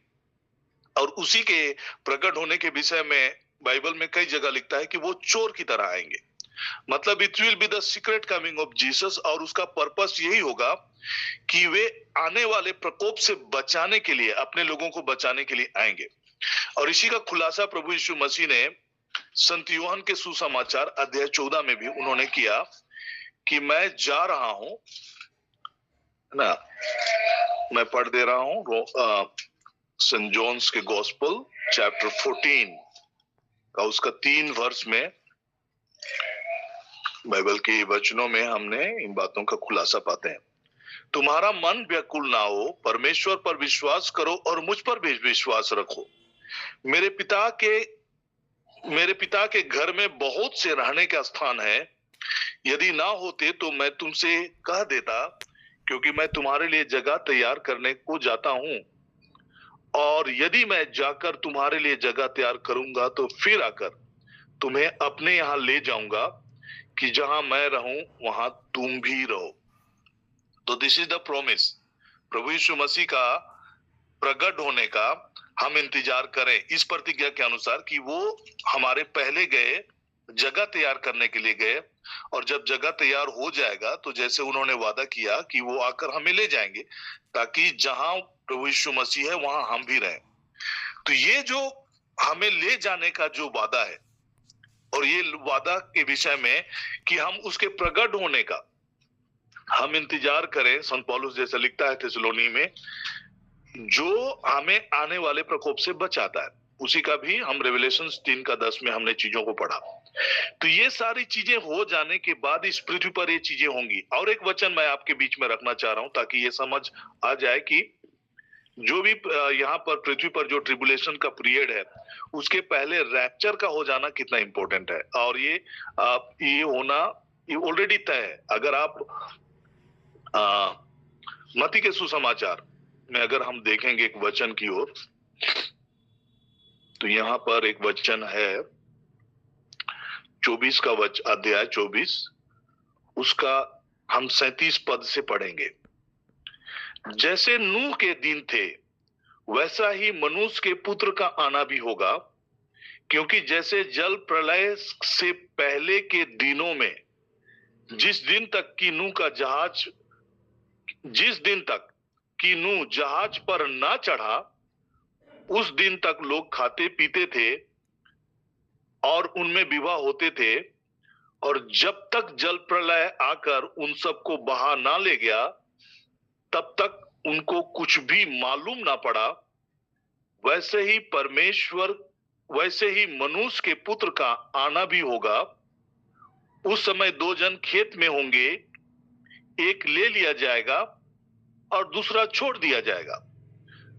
और उसी के प्रकट होने के विषय में बाइबल में कई जगह लिखता है कि वो चोर की तरह आएंगे। मतलब it will be the secret coming of Jesus, और उसका पर्पस यही होगा कि वे आने वाले प्रकोप से बचाने के लिए, अपने लोगों को बचाने के लिए आएंगे। और इसी का खुलासा प्रभु यीशु मसीह ने संत यूहन्ना के सुसमाचार अध्याय 14 में भी उन्होंने किया कि मैं जा रहा हूं ना, मैं पढ़ दे रहा हूं सेंट जॉन्स के गॉस्पेल चैप्टर 14 का उसका 3 वर्स में, बाइबल के वचनों में हमने इन बातों का खुलासा पाते हैं। तुम्हारा मन व्याकुल ना हो, परमेश्वर पर विश्वास करो और मुझ पर भी विश्वास रखो। मेरे पिता के घर में बहुत से रहने का स्थान है, यदि ना होते तो मैं तुमसे कह देता, क्योंकि मैं तुम्हारे लिए जगह तैयार करने को जाता हूं। और यदि मैं जाकर तुम्हारे लिए जगह तैयार करूंगा तो फिर आकर तुम्हें अपने यहां ले जाऊंगा, कि जहां मैं रहूं वहां तुम भी रहो। तो दिस इज द प्रॉमिस, प्रभु यीशु मसीह का प्रकट होने का हम इंतजार करें इस प्रतिज्ञा के अनुसार कि वो हमारे पहले गए, जगह तैयार करने के लिए गए, और जब जगह तैयार हो जाएगा तो जैसे उन्होंने वादा किया कि वो आकर हमें ले जाएंगे, ताकि जहां प्रभु यीशु मसीह है वहां हम भी रहें। तो ये जो हमें ले जाने का जो वादा है, और ये वादा के विषय में कि हम उसके प्रकट होने का हम इंतजार करें, संत पौलुस जैसा लिखता है थिस्सलुनी में, जो हमें आने वाले प्रकोप से बचाता है, उसी का भी हम रेवलेशन 3 का 10 में हमने चीजों को पढ़ा। तो ये सारी चीजें हो जाने के बाद इस पृथ्वी पर ये चीजें होंगी। और एक वचन मैं आपके बीच में रखना चाह रहा हूं ताकि ये समझ आ जाए कि जो भी यहाँ पर पृथ्वी पर जो ट्रिबुलेशन का पीरियड है, उसके पहले रैप्चर का हो जाना कितना इंपॉर्टेंट है। और ये होना ये ऑलरेडी तय है। अगर आप मत्ती के सुसमाचार में अगर हम देखेंगे एक वचन की ओर, तो यहाँ पर एक वचन है 24 का अध्याय 24, उसका हम 37 पद से पढ़ेंगे। जैसे नूह के दिन थे वैसा ही मनुष्य के पुत्र का आना भी होगा, क्योंकि जैसे जल प्रलय से पहले के दिनों में जिस दिन तक कि नूह जहाज पर ना चढ़ा, उस दिन तक लोग खाते पीते थे और उनमें विवाह होते थे, और जब तक जल प्रलय आकर उन सबको बहा ना ले गया तब तक उनको कुछ भी मालूम ना पड़ा। वैसे ही मनुष्य के पुत्र का आना भी होगा। उस समय दो जन खेत में होंगे, एक ले लिया जाएगा और दूसरा छोड़ दिया जाएगा।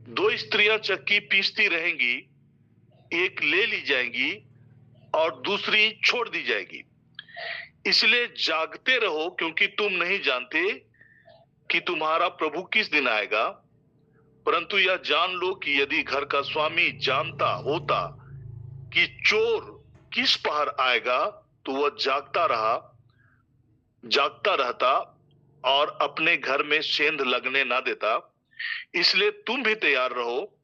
दो स्त्रियां चक्की पीसती रहेंगी, एक ले ली जाएगी और दूसरी छोड़ दी जाएगी। इसलिए जागते रहो, क्योंकि तुम नहीं जानते कि तुम्हारा प्रभु किस दिन आएगा। परंतु यह जान लो कि यदि घर का स्वामी जानता होता कि चोर किस पहर आएगा, तो वह जागता रहता और अपने घर में सेंध लगने ना देता। इसलिए तुम भी तैयार रहो,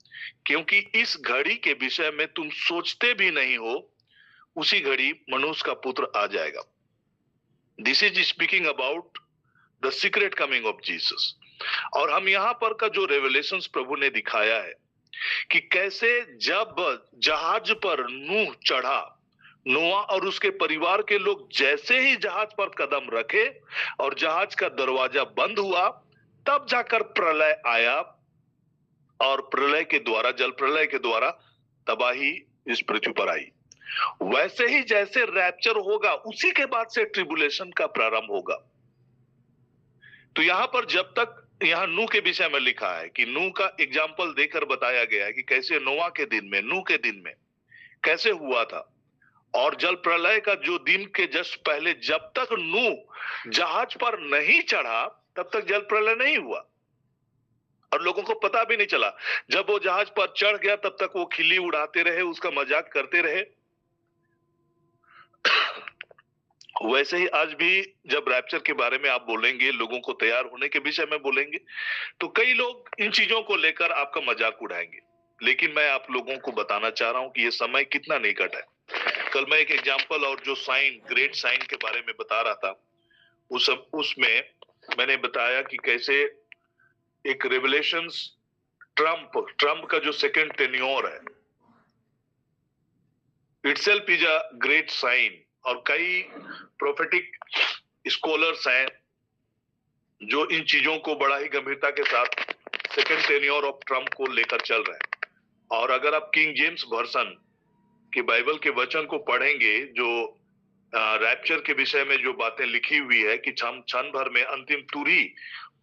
क्योंकि इस घड़ी के विषय में तुम सोचते भी नहीं हो, उसी घड़ी मनुष्य का पुत्र आ जाएगा। This is speaking about the secret coming of Jesus. और हम यहाँ पर का जो रेवलेशंस प्रभु ने दिखाया है कि कैसे जब जहाज पर नूह चढ़ा, नोआ और उसके परिवार के लोग जैसे ही जहाज पर कदम रखे और जहाज का दरवाजा बंद हुआ, तब जाकर प्रलय आया और जल प्रलय के द्वारा तबाही इस पृथ्वी पर आई। वैसे ही जैसे रैप्चर होगा, उसी के बाद से ट्रिबुलेशन का प्रारंभ होगा। तो यहां पर जब तक यहाँ नूह के विषय में लिखा है कि नूह का एग्जाम्पल देकर बताया गया है कि कैसे नोआ के दिन में, नूह के दिन में कैसे हुआ था, और जल प्रलय का जो दिन के जस्ट पहले जब तक नूह जहाज पर नहीं चढ़ा तब तक जल प्रलय नहीं हुआ और लोगों को पता भी नहीं चला। जब वो जहाज पर चढ़ गया तब तक वो खिल्ली उड़ाते रहे, उसका मजाक करते रहे। वैसे ही आज भी जब रैप्चर के बारे में आप बोलेंगे, लोगों को तैयार होने के विषय में बोलेंगे, तो कई लोग इन चीजों को लेकर आपका मजाक उड़ाएंगे। लेकिन मैं आप लोगों को बताना चाह रहा हूं कि ये समय कितना निकट है। कल मैं एक एग्जांपल और जो साइन, ग्रेट साइन के बारे में बता रहा था, उसमें मैंने बताया कि कैसे एक रेवलेशंस ट्रम्प का जो सेकंड टेन्योर है, itself is a great sign. और कई प्रोफेटिक स्कॉलर्स हैं जो इन चीजों को बड़ा ही गंभीरता के साथ सेकंड टेन्योर ऑफ ट्रम्प को लेकर चल रहे हैं। और अगर आप किंग जेम्स वर्जन के बाइबल के वचन को पढ़ेंगे, जो रैप्चर के विषय में जो बातें लिखी हुई है कि हम क्षण भर में अंतिम तुरही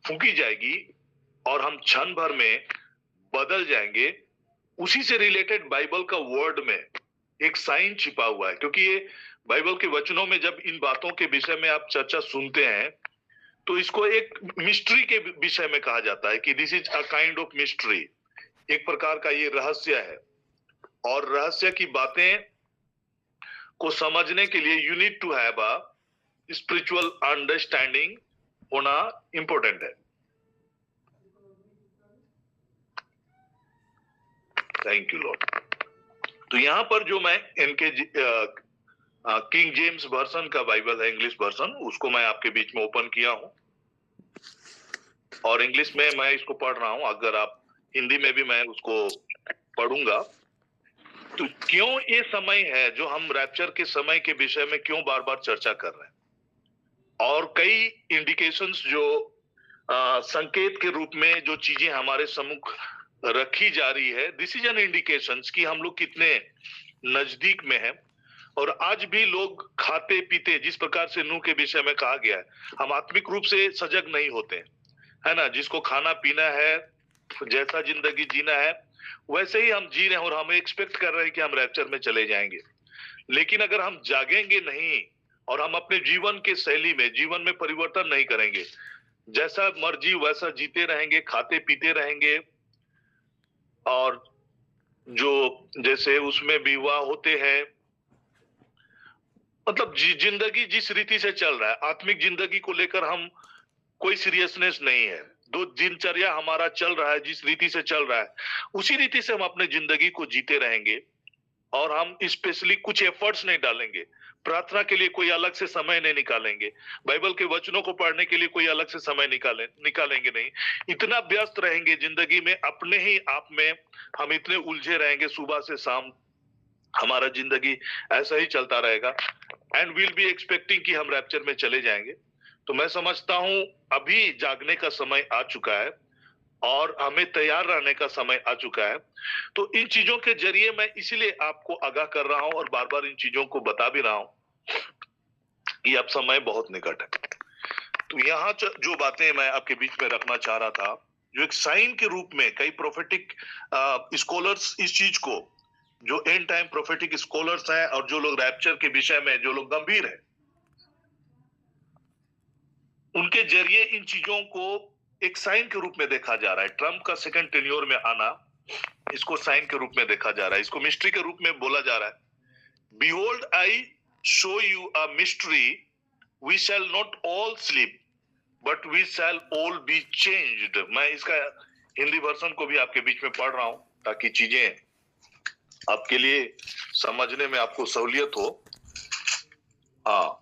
फूंकी जाएगी और हम क्षण भर में बदल जाएंगे, उसी से रिलेटेड बाइबल का वर्ड में एक साइन छिपा हुआ है। क्योंकि ये बाइबल के वचनों में जब इन बातों के विषय में आप चर्चा सुनते हैं तो इसको एक मिस्ट्री के विषय में कहा जाता है कि this is a kind of mystery, एक प्रकार का ये रहस्य है। और रहस्य की बातें को समझने के लिए you need to have a spiritual understanding होना इंपॉर्टेंट है। Thank you lord. तो यहां पर जो मैं इनके किंग जेम्स वर्जन का बाइबल है, इंग्लिश वर्जन, उसको मैं आपके बीच में ओपन किया हूं और इंग्लिश में मैं इसको पढ़ रहा हूं। अगर आप हिंदी में भी मैं उसको पढ़ूंगा। तो क्यों ये समय है जो हम रैप्चर के समय के विषय में क्यों बार बार चर्चा कर रहे हैं, और कई इंडिकेशंस जो संकेत के रूप में जो चीजें हमारे सम्मुख रखी जा रही है, दिस इज एन इंडिकेशंस कि हम लोग कितने नजदीक में हैं। और आज भी लोग खाते पीते, जिस प्रकार से नूह के विषय में कहा गया है, हम आत्मिक रूप से सजग नहीं होते, है ना। जिसको खाना पीना है, जैसा जिंदगी जीना है, वैसे ही हम जी रहे हैं और हम एक्सपेक्ट कर रहे हैं कि हम रैप्चर में चले जाएंगे। लेकिन अगर हम जागेंगे नहीं और हम अपने जीवन के शैली में, जीवन में परिवर्तन नहीं करेंगे, जैसा मर्जी वैसा जीते रहेंगे, खाते पीते रहेंगे, और जो जैसे उसमें विवाह होते हैं, मतलब जिंदगी जिस रीति से चल रहा है, आत्मिक जिंदगी को लेकर हम कोई सीरियसनेस नहीं है। जो दिनचर्या हमारा चल रहा है, जिस रीति से चल रहा है, उसी रीति से हम अपने जिंदगी को जीते रहेंगे और हम स्पेशली कुछ एफर्ट्स नहीं डालेंगे। प्रार्थना के लिए कोई अलग से समय नहीं निकालेंगे, बाइबल के वचनों को पढ़ने के लिए कोई अलग से समय निकालेंगे नहीं। इतना व्यस्त रहेंगे जिंदगी में, अपने ही आप में हम इतने उलझे रहेंगे, सुबह से शाम हमारा जिंदगी ऐसा ही चलता रहेगा एंड विल बी एक्सपेक्टिंग कि हम रैप्चर में चले जाएंगे। तो मैं समझता हूं अभी जागने का समय आ चुका है और हमें तैयार रहने का समय आ चुका है। तो इन चीजों के जरिए मैं इसलिए आपको आगाह कर रहा हूं और बार बार इन चीजों को बता भी रहा हूं कि अब समय बहुत निकट है। तो यहाँ जो बातें मैं आपके बीच में रखना चाह रहा था, जो एक साइन के रूप में कई प्रोफेटिक स्कॉलर्स इस चीज को, जो एंड टाइम प्रोफेटिक स्कॉलर्स हैं और जो लोग रैप्चर के विषय में जो लोग गंभीर हैं, उनके जरिए इन चीजों को एक साइन के रूप में देखा जा रहा है। ट्रम्प का सेकंड टेन्योर में आना, इसको साइन के रूप में देखा जा रहा है, इसको मिस्ट्री के रूप में बोला जा रहा है। Behold, I show you a mystery, we shall not all sleep, but we shall all be changed। मैं इसका हिंदी वर्जन को भी आपके बीच में पढ़ रहा हूं ताकि चीजें आपके लिए समझने में आपको सहूलियत हो। हाँ,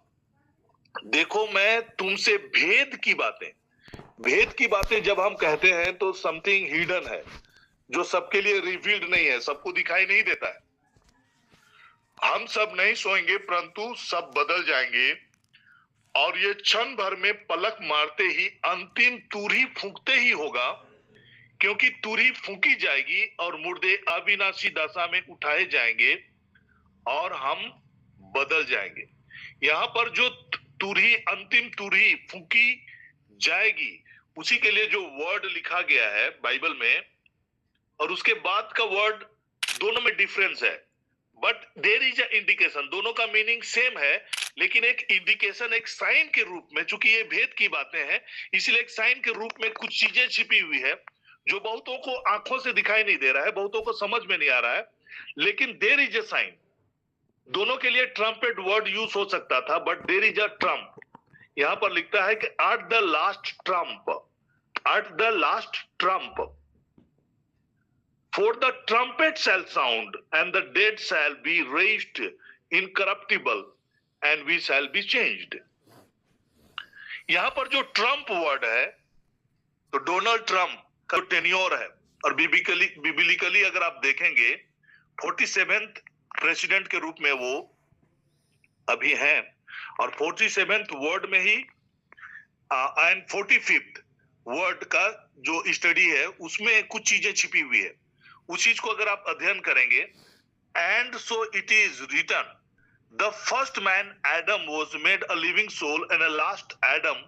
देखो मैं तुमसे भेद की बातें जब हम कहते हैं तो समथिंग हिडन है, जो सबके लिए रिवील्ड नहीं है, सबको दिखाई नहीं देता है। हम सब नहीं सोएंगे परंतु सब बदल जाएंगे और ये क्षण भर में पलक मारते ही अंतिम तुरही फूंकते ही होगा, क्योंकि तुरही फूंकी जाएगी और मुर्दे अविनाशी दशा में उठाए जाएंगे और हम बदल जाएंगे। यहाँ पर जो तुरही, अंतिम तुरही फूंकी जाएगी, उसी के लिए जो वर्ड लिखा गया है बाइबल में और उसके बाद का वर्ड, दोनों में डिफरेंस है, but there is a indication. दोनों का मीनिंग सेम है, लेकिन एक इंडिकेशन, एक साइन के रूप में, चूंकि ये भेद की बातें हैं इसलिए एक साइन के रूप में कुछ चीजें छिपी हुई है जो बहुतों को आंखों से दिखाई नहीं दे रहा है, बहुतों को समझ में नहीं आ रहा है, लेकिन देयर इज अ साइन। दोनों के लिए ट्रम्पेट वर्ड यूज हो सकता था, but there is a trump. यहां पर लिखता है कि at the last trump, at the last trump, for the trumpet shall sound and the dead shall be raised incorruptible and we shall be changed। यहां पर जो ट्रम्प वर्ड है, तो डोनाल्ड ट्रम्प का टेन्योर है और बिब्लिकली अगर आप देखेंगे 47th प्रेसिडेंट के रूप में वो अभी हैं और 47th वर्ड में ही एंड 45th वर्ड का जो स्टडी है उसमें कुछ चीजें छिपी हुई है। उस चीज को अगर आप अध्ययन करेंगे, and so it is written the first man Adam was made a living soul and the last Adam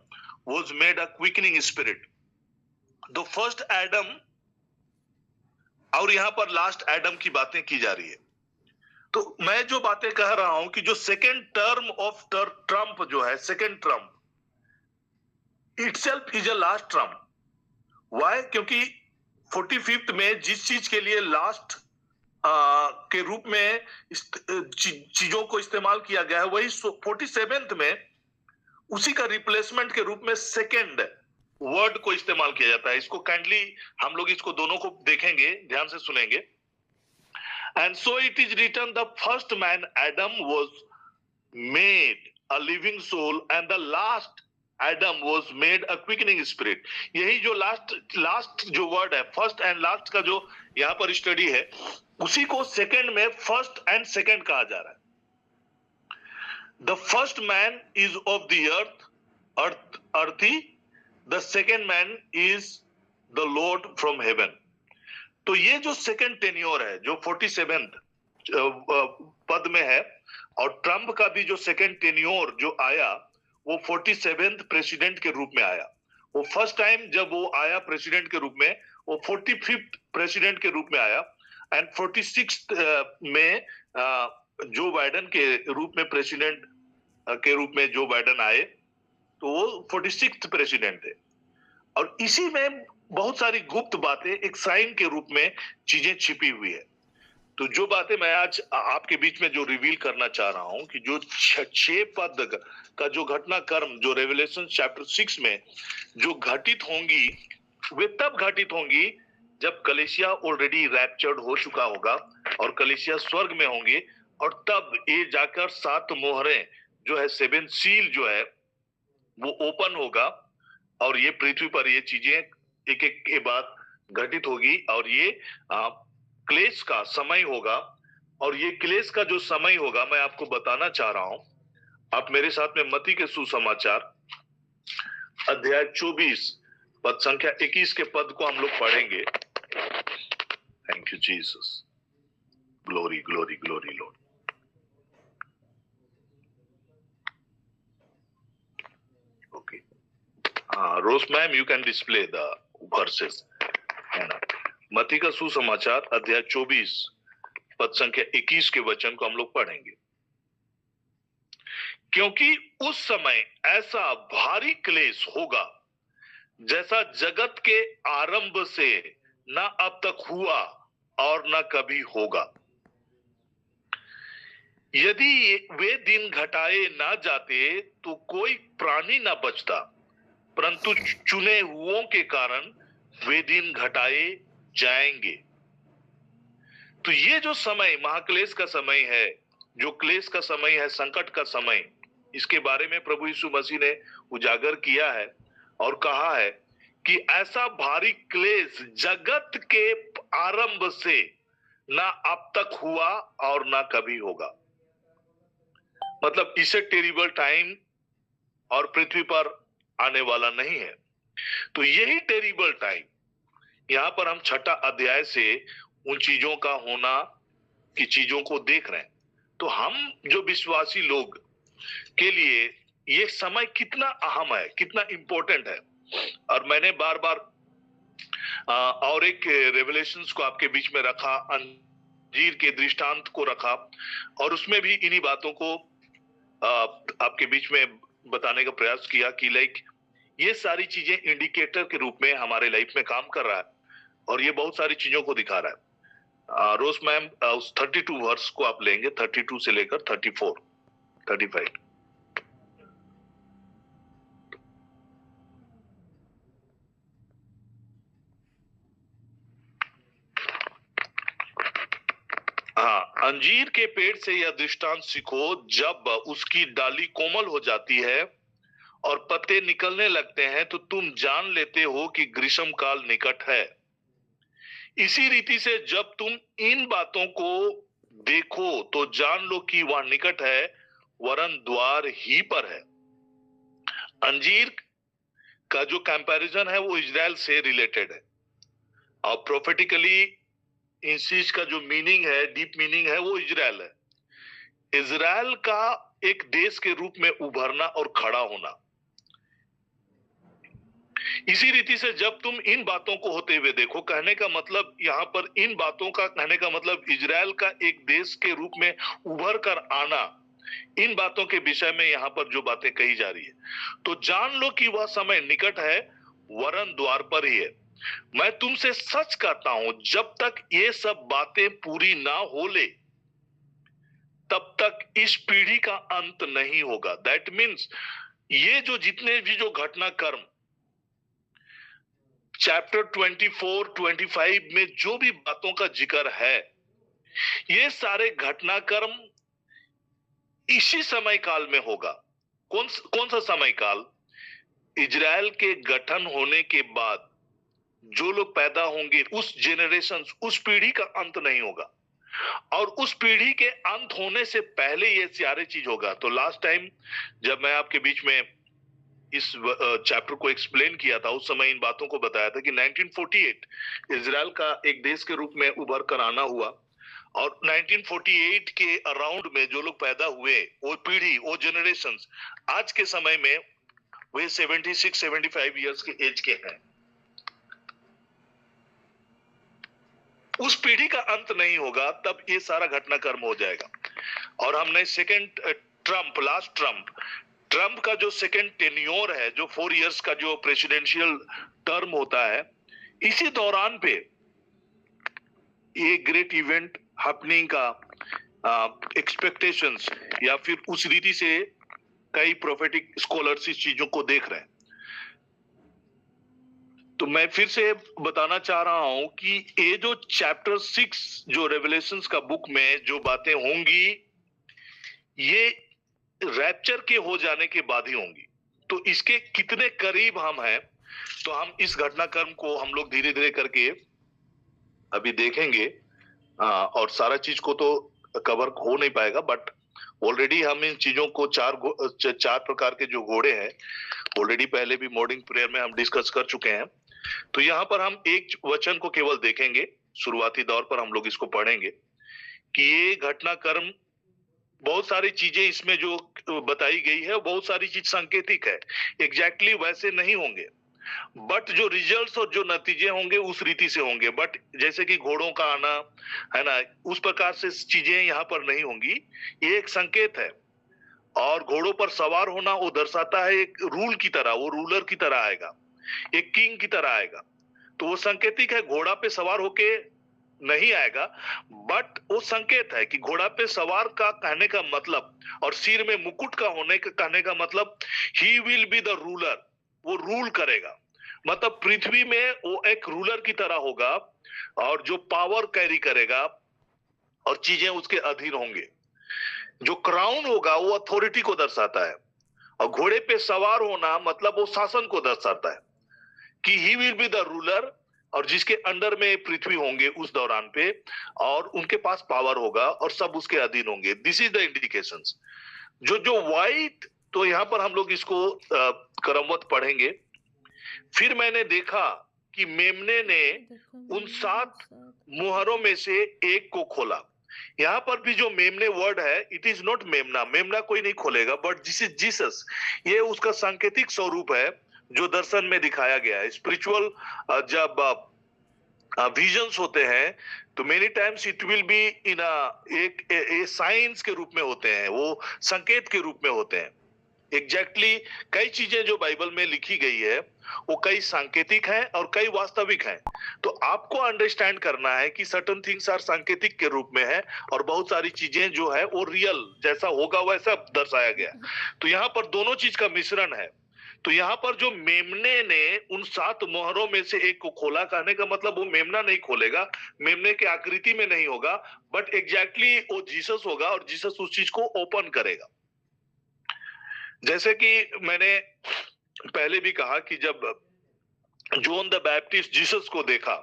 was made a quickening spirit. The first Adam, और यहां पर लास्ट एडम की बातें की जा रही है। तो मैं जो बातें कह रहा हूं कि जो सेकेंड टर्म ऑफ ट्रम्प जो है, second Trump itself is a last Trump. Why? क्योंकि 45th में जिस चीज के लिए लास्ट के रूप में चीजों को इस्तेमाल किया गया है, वही 47th में उसी का रिप्लेसमेंट के रूप में सेकेंड वर्ड को इस्तेमाल किया जाता है। इसको काइंडली हम लोग इसको दोनों को देखेंगे, ध्यान से सुनेंगे। And so it is written the first man Adam was made a living soul and the last Adam was made a quickening spirit. यही जो लास्ट जो वर्ड है, फर्स्ट एंड लास्ट का जो यहाँ पर स्टडी है, उसी को सेकंड में फर्स्ट एंड सेकंड कहा जा रहा है। The first man is of the earthy, the second man is the lord from heaven. तो ये जो सेकंड टेन्योर है जो 47th पद में है, और ट्रम्प का भी जो सेकंड टेन्योर जो आया वो 47th प्रेसिडेंट के रूप में आया। वो फर्स्ट टाइम जब वो आया प्रेसिडेंट के रूप में, वो 45th प्रेसिडेंट के रूप में आया एंड 46th में जो बाइडेन के रूप में प्रेसिडेंट के रूप में जो बाइडेन आए, तो वो 46th प्रेसिडेंट थे। और इसी में बहुत सारी गुप्त बातें एक साइन के रूप में चीजें छिपी हुई है। तो जो बातें मैं आज आपके बीच में जो रिवील करना चाह रहा हूं कि जो 6 पद का जो घटनाक्रम जो रेवलेशन चैप्टर 6 में जो घटित होंगी, वे तब घटित होंगी जब कलीसिया ऑलरेडी रैप्चर्ड हो चुका होगा और कलीसिया स्वर्ग में होंगे, और तब ये जाकर 7 मोहरें जो है, 7 सील जो है वो ओपन होगा, और ये पृथ्वी पर ये चीजें एक एक के बाद घटित होगी, और ये क्लेश का समय होगा। और ये क्लेश का जो समय होगा मैं आपको बताना चाह रहा हूं। आप मेरे साथ में मत्ती के सुसमाचार अध्याय 24 पद संख्या 21 के पद को हम लोग पढ़ेंगे। Thank you Jesus, glory glory glory lord. Okay, हाँ Rose ma'am, you can display the verses, है ना। मत्ती का सुसमाचार अध्याय 24 पद संख्या 21 के वचन को हम लोग पढ़ेंगे। क्योंकि उस समय ऐसा भारी क्लेश होगा जैसा जगत के आरंभ से न अब तक हुआ और न कभी होगा। यदि वे दिन घटाए ना जाते तो कोई प्राणी ना बचता, परंतु चुने हुओं के कारण वे दिन घटाए जाएंगे। तो ये जो समय महाक्लेश का समय है, जो क्लेश का समय है, संकट का समय, इसके बारे में प्रभु यीशु मसीह ने उजागर किया है और कहा है कि ऐसा भारी क्लेश जगत के आरंभ से ना अब तक हुआ और ना कभी होगा। मतलब इसे टेरिबल टाइम और पृथ्वी पर आने वाला नहीं है। तो यही टेरिबल टाइम, यहां पर हम 6ठा अध्याय से उन चीजों का होना की चीजों को देख रहे हैं। तो हम जो विश्वासी लोग के लिए ये समय कितना अहम है, कितना इंपॉर्टेंट है। और मैंने बार बार और एक रेवलेशंस को आपके बीच में रखा, अंजीर के दृष्टांत को रखा, और उसमें भी इन्हीं बातों को आपके बीच में बताने का प्रयास किया कि लाइक ये सारी चीजें इंडिकेटर के रूप में हमारे लाइफ में काम कर रहा है, और ये बहुत सारी चीजों को दिखा रहा है। रोज मैम उस 32 वर्ष को आप लेंगे, 32 से लेकर 34 35। हाँ, अंजीर के पेड़ से यह दृष्टांत सीखो, जब उसकी डाली कोमल हो जाती है और पत्ते निकलने लगते हैं तो तुम जान लेते हो कि ग्रीष्म काल निकट है। इसी रीति से जब तुम इन बातों को देखो तो जान लो कि वह निकट है, वरन द्वार ही पर है। अंजीर का जो कंपैरिजन है वो इजराइल से रिलेटेड है, और प्रोफेटिकली इस चीज का जो मीनिंग है, डीप मीनिंग है, वो इजराइल है। इजराइल का एक देश के रूप में उभरना और खड़ा होना। इसी रीति से जब तुम इन बातों को होते हुए देखो, कहने का मतलब यहां पर इन बातों का कहने का मतलब इजराइल का एक देश के रूप में उभर कर आना, इन बातों के विषय में यहां पर जो बातें कही जा रही है। तो जान लो कि वह समय निकट है, वरन द्वार पर ही है। मैं तुमसे सच कहता हूं, जब तक ये सब बातें पूरी ना हो ले तब तक इस पीढ़ी का अंत नहीं होगा। दैट मीन्स ये जो जितने भी जो घटनाक्रम चैप्टर 24, 25 में जो भी बातों का जिक्र है, ये सारे घटनाक्रम इसी समय काल में होगा। कौन सा समय काल? इजराइल के गठन होने के बाद जो लोग पैदा होंगे, उस जेनरेशन, उस पीढ़ी का अंत नहीं होगा, और उस पीढ़ी के अंत होने से पहले ये सारे चीज होगा। तो लास्ट टाइम जब मैं आपके बीच में इस चैप्टर को एक्सप्लेन किया था, उस समय इन बातों को बताया था कि 1948 इजराइल का एक देश के रूप में उभर कर आना हुआ, और 1948 के अराउंड में जो लोग पैदा हुए, वो पीढ़ी, वो जेनरेशन आज के समय में वे 76-75 इयर्स के एज के हैं। उस पीढ़ी का अंत नहीं होगा, तब ये सारा घटनाक्रम हो जाएगा। और हमने सेकेंड ट्रम्प, लास्ट ट्रम्प का जो सेकेंड टेन्योर है, जो 4 इयर्स का जो प्रेसिडेंशियल टर्म होता है, इसी दौरान पे ये ग्रेट इवेंट हैपनिंग का एक्सपेक्टेशंस, या फिर उस रीति से कई प्रोफेटिक स्कॉलर्स इस चीजों को देख रहे हैं। तो मैं फिर से बताना चाह रहा हूं कि ये जो चैप्टर 6 जो रेवलेशंस का बुक में जो बातें होंगी ये रैप्चर के हो जाने के बाद ही होंगी। तो इसके कितने करीब हम हैं, तो हम इस घटनाक्रम को हम लोग धीरे धीरे करके अभी देखेंगे। और सारा चीज को तो कवर हो नहीं पाएगा, बट ऑलरेडी हम इन चीजों को चार प्रकार के जो घोड़े हैं ऑलरेडी पहले भी मॉर्निंग प्रेयर में हम डिस्कस कर चुके हैं। तो यहाँ पर हम एक वचन को केवल देखेंगे, शुरुआती दौर पर हम लोग इसको पढ़ेंगे कि ये घटनाक्रम बहुत सारी चीजें इसमें जो बताई गई है बहुत सारी चीज सांकेतिक है, एग्जैक्टली वैसे नहीं होंगे, बट जो रिजल्ट्स और जो नतीजे होंगे उस रीति से होंगे। बट जैसे कि घोड़ों का आना है ना, उस प्रकार से चीजें यहाँ पर नहीं होंगी। ये एक संकेत है, और घोड़ों पर सवार होना वो दर्शाता है एक रूल की तरह, वो रूलर की तरह आएगा, एक किंग की तरह आएगा। तो वो संकेतिक है, घोड़ा पे सवार होके नहीं आएगा, बट वो संकेत है कि घोड़ा पे सवार का कहने का मतलब और सिर में मुकुट का होने का कहने का मतलब he will be the ruler, वो रूल करेगा। मतलब पृथ्वी में वो एक रूलर की तरह होगा और जो पावर कैरी करेगा और चीजें उसके अधीन होंगे। जो क्राउन होगा वो अथॉरिटी को दर्शाता है, और घोड़े पे सवार होना मतलब वो शासन को दर्शाता है कि he will be the ruler, और जिसके अंडर में पृथ्वी होंगे उस दौरान पे, और उनके पास पावर होगा और सब उसके अधीन होंगे। This is the indications. जो व्हाइट, तो यहां पर हम लोग इसको क्रमवत पढ़ेंगे। फिर मैंने देखा कि मेमने ने उन 7 मुहरों में से एक को खोला। यहाँ पर भी जो मेमने वर्ड है, इट इज नॉट मेमना, मेमना कोई नहीं खोलेगा, बट दिस इज जीसस। ये उसका सांकेतिक स्वरूप है जो दर्शन में दिखाया गया है। स्पिरिचुअल जब विजन्स होते हैं तो many times it will be in एक साइंस के रूप में होते हैं, वो संकेत के रूप में होते हैं। एग्जैक्टली कई चीजें जो बाइबल में लिखी गई है वो कई सांकेतिक हैं और कई वास्तविक हैं। तो आपको अंडरस्टैंड करना है कि सर्टेन थिंग्स आर सांकेतिक के रूप में है और बहुत सारी चीजें जो है वो रियल जैसा होगा वैसा दर्शाया गया। तो यहाँ पर दोनों चीज का मिश्रण है। तो यहाँ पर जो मेमने ने उन 7 मोहरों में से एक को खोला, कहने का मतलब वो मेमना नहीं खोलेगा, मेमने के आकृति में नहीं होगा, बट एग्जैक्टली वो जीसस होगा और जीसस उस चीज को ओपन करेगा। जैसे कि मैंने पहले भी कहा कि जब जॉन द बैप्टिस्ट जीसस को देखा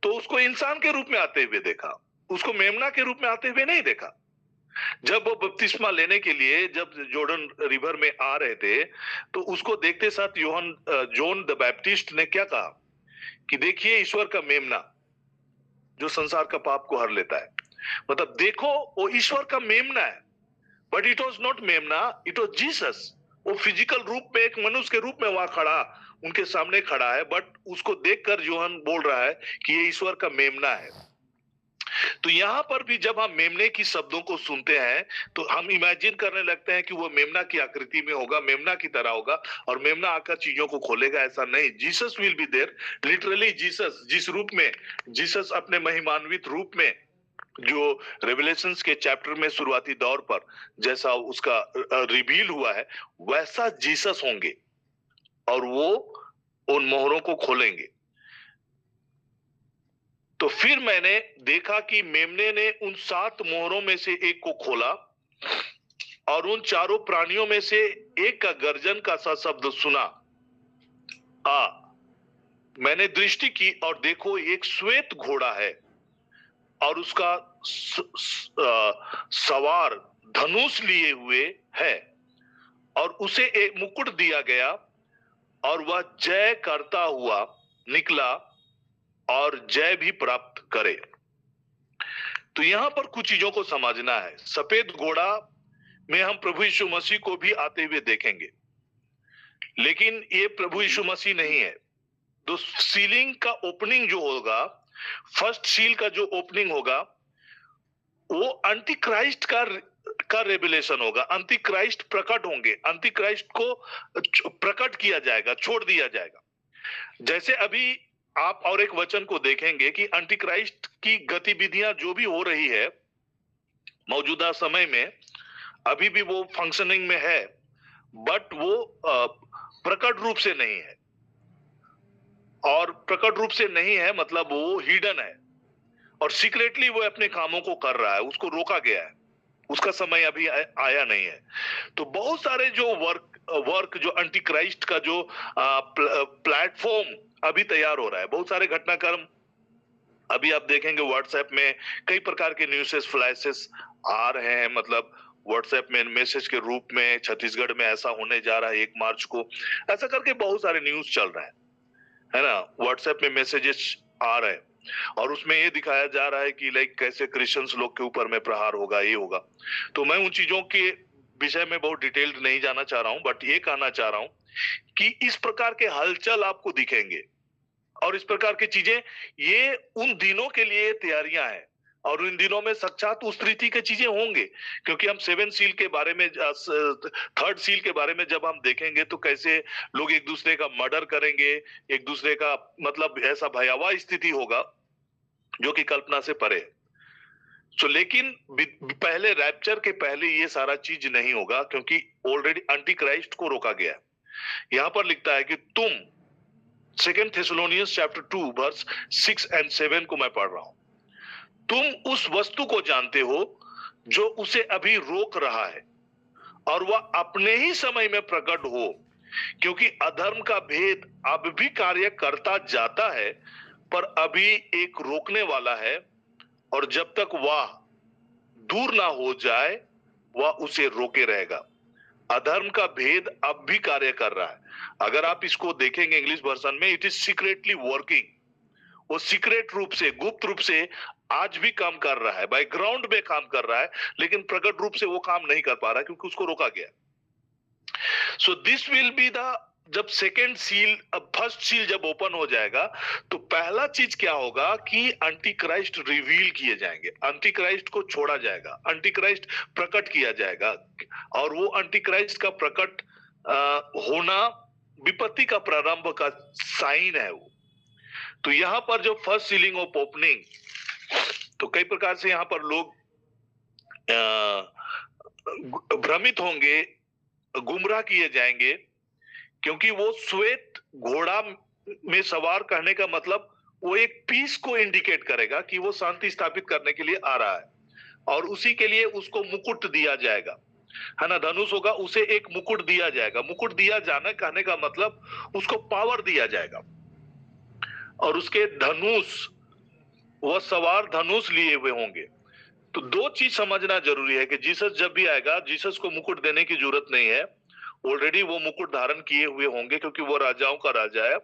तो उसको इंसान के रूप में आते हुए देखा, उसको मेमना के रूप में आते हुए नहीं देखा। जब वो बपतिस्मा लेने के लिए जब जॉर्डन रिवर में आ रहे थे तो उसको देखते साथ जॉन द बैप्टिस्ट ने क्या कहा कि देखिए ईश्वर का मेमना जो संसार का पाप को हर लेता है। मतलब देखो वो ईश्वर का मेमना है, बट इट वॉज नॉट मेमना, इट वॉज जीसस। वो फिजिकल रूप में एक मनुष्य के रूप में वहां खड़ा, उनके सामने खड़ा है, बट उसको देखकर यूहन्ना बोल रहा है कि ये ईश्वर का मेमना है। तो यहाँ पर भी जब हम मेमने की शब्दों को सुनते हैं तो हम इमेजिन करने लगते हैं कि वो मेमना की आकृति में होगा, मेमना की तरह होगा और मेमना आकर चीजों को खोलेगा। ऐसा नहीं, Jesus will be there. Literally Jesus जिस रूप में जीसस अपने महिमान्वित रूप में जो रेवलेशंस के चैप्टर में शुरुआती दौर पर जैसा उसका रिवील हुआ है वैसा जीसस होंगे और वो उन मोहरों को खोलेंगे। तो फिर मैंने देखा कि मेमने ने उन 7 मोहरों में से एक को खोला और उन चारों प्राणियों में से एक का गर्जन का सा शब्द सुना। मैंने दृष्टि की और देखो एक श्वेत घोड़ा है और उसका सवार धनुष लिए हुए है और उसे एक मुकुट दिया गया और वह जय करता हुआ निकला और जय भी प्राप्त करे। तो यहां पर कुछ चीजों को समझना है। सफेद घोड़ा में हम प्रभु यीशु मसीह को भी आते हुए देखेंगे, लेकिन ये प्रभु यीशु मसीह नहीं है। तो सीलिंग का ओपनिंग जो होगा, फर्स्ट सील का जो ओपनिंग होगा वो अंटी क्राइस्ट का रेवलेशन होगा। अंटी क्राइस्ट प्रकट होंगे, अंटी क्राइस्ट को प्रकट किया जाएगा, छोड़ दिया जाएगा। जैसे अभी आप और एक वचन को देखेंगे कि अंटी क्राइस्ट की गतिविधियां जो भी हो रही है मौजूदा समय में, अभी भी वो फंक्शनिंग में है, बट वो प्रकट रूप से नहीं है। और प्रकट रूप से नहीं है, मतलब वो हिडन है और सीक्रेटली वो अपने कामों को कर रहा है, उसको रोका गया है, उसका समय अभी आया नहीं है। तो बहुत सारे जो वर्क जो एंटी क्राइस्ट का जो प्लेटफॉर्म अभी तैयार हो रहा है, बहुत सारे घटनाक्रम अभी आप देखेंगे व्हाट्सएप में कई प्रकार के न्यूज़ेस फ्लैशेस आ रहे हैं, मतलब व्हाट्सएप में मैसेज के रूप में छत्तीसगढ़ में ऐसा होने जा रहा है 1 मार्च को, ऐसा करके बहुत सारे न्यूज चल रहे हैं, है ना। व्हाट्सएप में मैसेजेस आ रहे हैं और उसमें ये दिखाया जा रहा है कि लाइक कैसे क्रिश्चियंस लोग के ऊपर में प्रहार होगा, ये होगा। तो मैं उन चीजों के विषय में बहुत डिटेल्ड नहीं जाना चाह रहा हूं, बट ये कहना चाह रहा हूं कि इस प्रकार के हलचल आपको दिखेंगे और इस प्रकार की चीजें ये उन दिनों के लिए तैयारियां हैं और इन दिनों में साक्षात उस रीति की चीजें होंगे, क्योंकि हम 7 सील के बारे में 3rd सील के बारे में जब हम देखेंगे तो कैसे लोग एक दूसरे का मर्डर करेंगे, एक दूसरे का मतलब ऐसा भयावह स्थिति होगा जो कि कल्पना से परे। लेकिन पहले रैप्चर के पहले ये सारा चीज नहीं होगा, क्योंकि ऑलरेडी एंटी क्राइस्ट को रोका गया है। यहां पर लिखता है कि तुम 2 थेसलोनियंस चैप्टर 2 वर्स 6 और 7 को मैं पढ़ रहा हूं। तुम उस वस्तु को जानते हो जो उसे अभी रोक रहा है और वह अपने ही समय में प्रकट हो, क्योंकि अधर्म का भेद अब भी कार्य करता जाता है, पर अभी एक रोकने वाला है और जब तक वह दूर ना हो जाए वह उसे रोके रहेगा। अधर्म का भेद अब भी कार्य कर रहा है। अगर आप इसको देखेंगे इंग्लिश वर्जन में, इट इज सीक्रेटली वर्किंग, वो सीक्रेट रूप से, गुप्त रूप से आज भी काम कर रहा है, बैकग्राउंड में काम कर रहा है, लेकिन प्रकट रूप से वो काम नहीं कर पा रहा क्योंकि उसको रोका गया। सो दिस विल बी द, जब 2nd सील, अब 1st सील जब ओपन हो जाएगा तो पहला चीज क्या होगा कि एंटी क्राइस्ट रिवील किए जाएंगे, एंटी क्राइस्ट को छोड़ा जाएगा, एंटी क्राइस्ट प्रकट किया जाएगा और वो एंटी क्राइस्ट का प्रकट होना विपत्ति का प्रारंभ का साइन है वो। तो यहाँ पर जो 1st सीलिंग ऑफ ओपनिंग, तो कई प्रकार से यहाँ पर लोग भ्रमित होंगे, गुमराह किए जाएंगे, क्योंकि वो श्वेत घोड़ा में सवार कहने का मतलब वो एक पीस को इंडिकेट करेगा कि वो शांति स्थापित करने के लिए आ रहा है और उसी के लिए उसको मुकुट दिया जाएगा, है ना। धनुष होगा, उसे एक मुकुट दिया जाएगा। मुकुट दिया जाना कहने का मतलब उसको पावर दिया जाएगा और उसके धनुष, वह सवार धनुष लिए हुए होंगे। तो 2 चीज समझना जरूरी है कि जीसस जब भी आएगा, जीसस को मुकुट देने की जरूरत नहीं है, ऑलरेडी वो मुकुट धारण किए हुए होंगे, क्योंकि वो राजाओं का राजा है,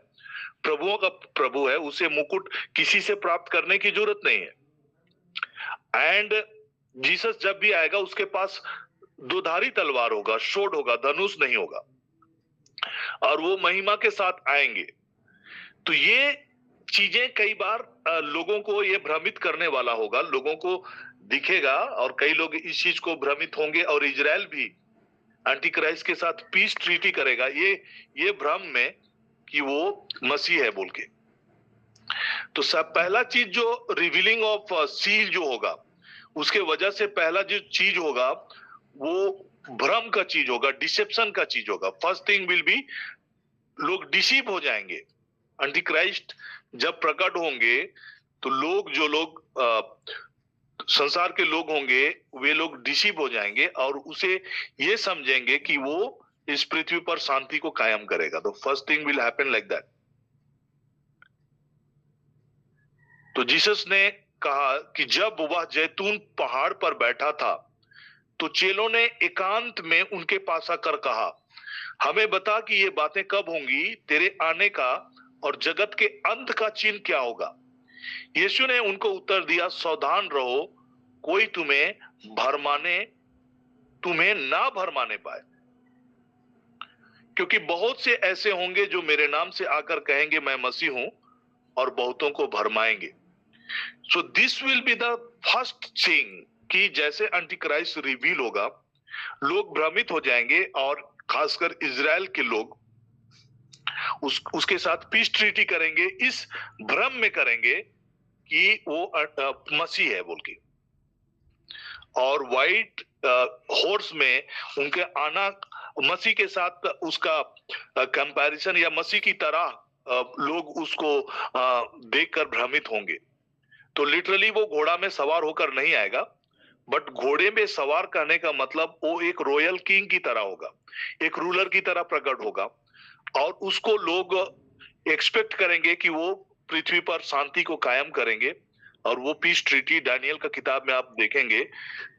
प्रभुओं का प्रभु है, उसे मुकुट किसी से प्राप्त करने की जरूरत नहीं है। एंड जीसस जब भी आएगा उसके पास 2धारी तलवार होगा, शोड होगा, धनुष नहीं होगा, और वो महिमा के साथ आएंगे। तो ये चीजें कई बार लोगों को ये भ्रमित करने वाला होगा, लोगों को दिखेगा और कई लोग इस चीज को भ्रमित होंगे और इजराइल भी एंटी क्राइस्ट के साथ पीस ट्रीटी करेगा, ये भ्रम में कि वो मसीह है बोल के। तो सब पहला चीज जो रिवीलिंग ऑफ सील जो होगा, उसके वजह से पहला जो चीज होगा वो भ्रम का चीज होगा, डिसेप्शन का चीज होगा। फर्स्ट थिंग विल बी, लोग डिसीव हो जाएंगे। एंटी क्राइस्ट जब प्रकट होंगे तो लोग, जो लोग संसार के लोग होंगे, वे लोग डिसीव हो जाएंगे और उसे ये समझेंगे कि वो इस पृथ्वी पर शांति को कायम करेगा। तो first thing will happen like that. तो जीसस ने कहा कि जब वह जैतून पहाड़ पर बैठा था तो चेलों ने एकांत में उनके पास आकर कहा, हमें बता कि ये बातें कब होंगी, तेरे आने का और जगत के अंत का चिन्ह क्या होगा। यीशु ने उनको उत्तर दिया, सावधान रहो, कोई तुम्हें ना भरमाने पाए, क्योंकि बहुत से ऐसे होंगे जो मेरे नाम से आकर कहेंगे मैं मसीह हूं और बहुतों को भरमाएंगे। So this will be the first thing कि जैसे एंटी क्राइस्ट रिवील होगा, लोग भ्रमित हो जाएंगे और खासकर इजराइल के लोग उसके साथ पीस ट्रीटी करेंगे, इस भ्रम में करेंगे कि वो मसीह है बोल के। और व्हाइट हॉर्स में उनके आना, मसीह के साथ उसका कंपैरिजन या मसीह की तरह लोग उसको देखकर भ्रमित होंगे। तो लिटरली वो घोड़ा में सवार होकर नहीं आएगा, बट घोड़े में सवार करने का मतलब वो एक रॉयल किंग की तरह होगा, एक रूलर की तरह प्रकट होगा, और उसको लोग एक्सपेक्ट करेंगे कि वो पृथ्वी पर शांति को कायम करेंगे। और वो पीस ट्रीटी दानियल का किताब में आप देखेंगे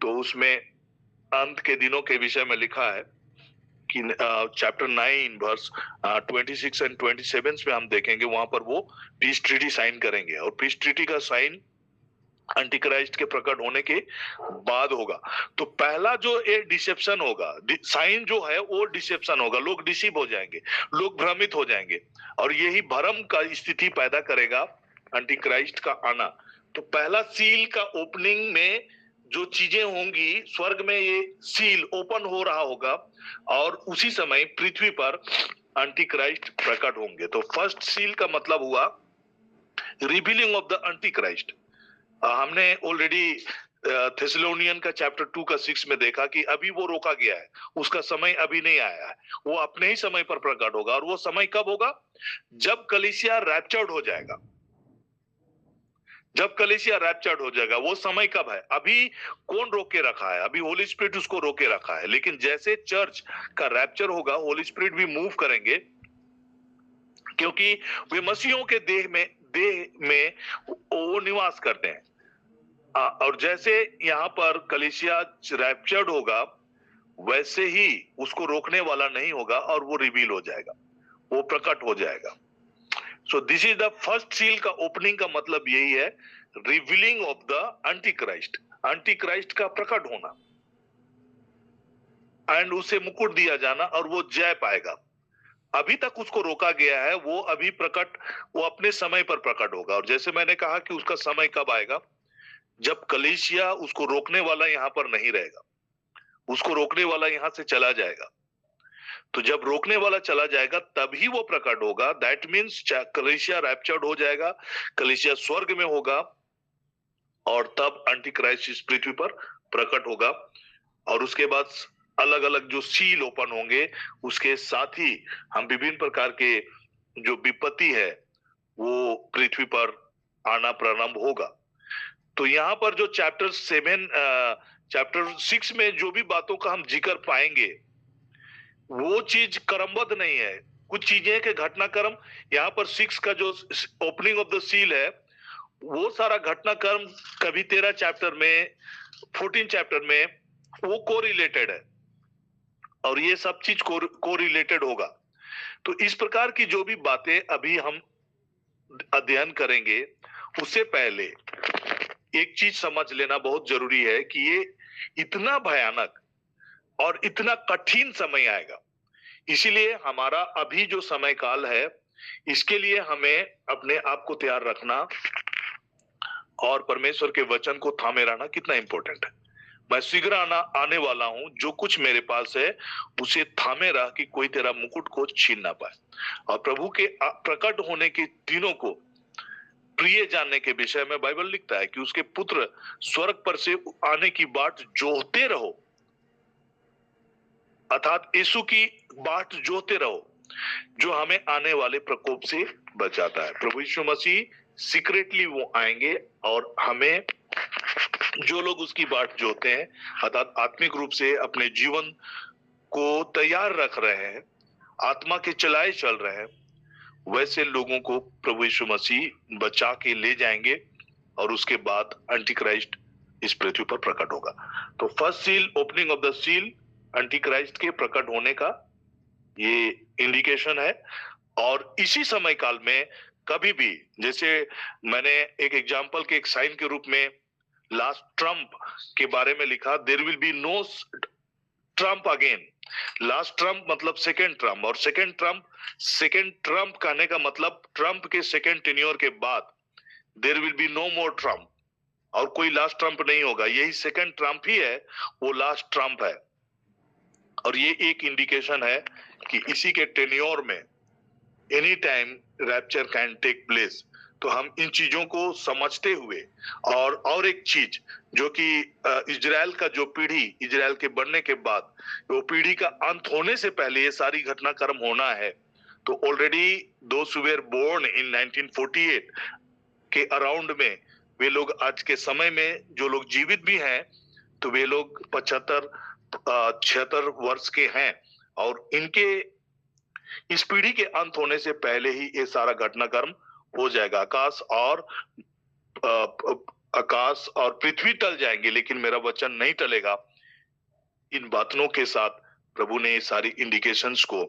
तो उसमें अंत के दिनों के विषय में लिखा है कि चैप्टर 9 वर्स 26 एंड 27 में हम देखेंगे, वहां पर वो पीस ट्रीटी साइन करेंगे, और पीस ट्रीटी का साइन एंटीक्राइस्ट के प्रकट होने के बाद होगा। तो पहला जो एक डिसेप्शन होगा, साइन जो है वो डिसेप्शन होगा, लोग डिसीव हो जाएंगे, लोग भ्रमित हो जाएंगे, और यही भ्रम का स्थिति पैदा करेगा एंटीक्राइस्ट का आना। तो पहला सील का ओपनिंग में जो चीजें होंगी, स्वर्ग में ये सील ओपन हो रहा होगा, और उसी समय पृथ्वी पर एंटीक्राइस्ट प्रकट होंगे। तो फर्स्ट सील का मतलब हुआ रिवीलिंग ऑफ द एंटीक्राइस्ट। हमने ऑलरेडी थेसलोनियन का चैप्टर 2 का 6 में देखा कि अभी वो रोका गया है, उसका समय अभी नहीं आया है, वो अपने ही समय पर प्रकट होगा। और वो समय कब होगा? जब कलीसिया रैप्चर्ड हो जाएगा। जब कलीसिया रैप्चर्ड हो जाएगा, वो समय कब है? अभी कौन रोक के रखा है? अभी होली स्पिरिट उसको रोक के रखा है, लेकिन जैसे चर्च का रैप्चर होगा, होली स्पिरिट भी मूव करेंगे, क्योंकि वे मसीहों के देह में वो निवास करते हैं। और जैसे यहाँ पर कलीसिया रैप्चर्ड होगा, वैसे ही उसको रोकने वाला नहीं होगा, और वो रिवील हो जाएगा, वो प्रकट हो जाएगा। So this is the first seal का ओपनिंग का मतलब यही है, revealing of the Antichrist, Antichrist का प्रकट होना, एंड उसे मुकुट दिया जाना, और वो जय पाएगा। अभी तक उसको रोका गया है, वो अभी प्रकट, वो अपने समय पर प्रकट होगा। और जैसे मैंने कहा कि उसका समय कब आएगा? जब कलीसिया उसको रोकने वाला यहाँ पर नहीं रहेगा, उसको रोकने वाला यहाँ से चला जाएगा। तो जब रोकने वाला चला जाएगा तभी वो प्रकट होगा। दैट मीन्स कलीसिया रैप्चर्ड हो जाएगा, कलीसिया स्वर्ग में होगा, और तब एंटीक्राइस्ट इस पृथ्वी पर प्रकट होगा। और उसके बाद अलग अलग जो सील ओपन होंगे, उसके साथ ही हम विभिन्न प्रकार के जो विपत्ति है वो पृथ्वी पर आना प्रारंभ होगा। तो यहाँ पर जो चैप्टर 6 में जो भी बातों का हम जिक्र पाएंगे, वो चीज क्रमबद्ध नहीं है। कुछ चीजें के घटनाक्रम यहाँ पर 6 का जो ओपनिंग ऑफ द सील है, वो सारा घटनाक्रम कभी 13 चैप्टर में, 14 चैप्टर में वो कोरिलेटेड है, और ये सब चीज कोरिलेटेड होगा। तो इस प्रकार की जो भी बातें अभी हम अध्ययन करेंगे, उससे पहले एक चीज समझ लेना बहुत जरूरी है कि ये इतना भयानक और इतना कठिन समय आएगा। इसीलिए हमारा अभी जो समय काल है, इसके लिए हमें अपने आप को तैयार रखना और परमेश्वर के वचन को थामे रहना कितना इंपॉर्टेंट है। मैं शीघ्र आने वाला हूं, जो कुछ मेरे पास है उसे थामे रह कि कोई तेरा मुकुट को छीन ना पाए। और प्रभु के प्रकट होने के दिनों को प्रिय जानने के विषय में बाइबल लिखता है कि उसके पुत्र स्वर्ग पर से आने की बाट जोहते रहो, अर्थात यीशु की बाट जोहते रहो, जो हमें आने वाले प्रकोप से बचाता है। प्रभु यीशु मसीह सीक्रेटली वो आएंगे, और हमें जो लोग उसकी बाट जोहते हैं, अर्थात आत्मिक रूप से अपने जीवन को तैयार रख रहे हैं, आत्मा के चलाए चल रहे हैं, वैसे लोगों को प्रभु यीशु मसीह बचा के ले जाएंगे, और उसके बाद एंटीक्राइस्ट इस पृथ्वी पर प्रकट होगा। तो first seal, opening of the seal, Antichrist के प्रकट होने का ये इंडिकेशन है। और इसी समय काल में कभी भी, जैसे मैंने एक एग्जाम्पल के एक साइन के रूप में लास्ट ट्रम्प के बारे में लिखा, there will be no Trump again. Last Trump मतलब सेकेंड ट्रम्प, और सेकेंड ट्रम्प कहने का मतलब ट्रम्प के सेकेंड टेन्योर के बाद there will be no more Trump, और कोई लास्ट ट्रम्प नहीं होगा। यही सेकेंड ट्रम्प ही है, वो लास्ट ट्रम्प है। और ये एक इंडिकेशन है कि इसी के टेन्योर में any time rapture can take place. तो हम इन चीजों को समझते हुए, और एक चीज जो कि इजराइल का जो पीढ़ी, इजराइल के बनने के बाद वो पीढ़ी का अंत होने से पहले ये सारी घटनाक्रम होना है, तो already those were born in 1948 के अराउंड में वे लोग आज के समय में जो लोग जीवित भी हैं तो वे लोग 76 वर्ष के हैं और इनके इस पीढ़ी के अंत होने से पहले ही ये सारा घटनाक्रम हो जाएगा। आकाश और पृथ्वी टल जाएंगे लेकिन मेरा वचन नहीं टलेगा। इन बातों के साथ प्रभु ने सारी इंडिकेशंस को,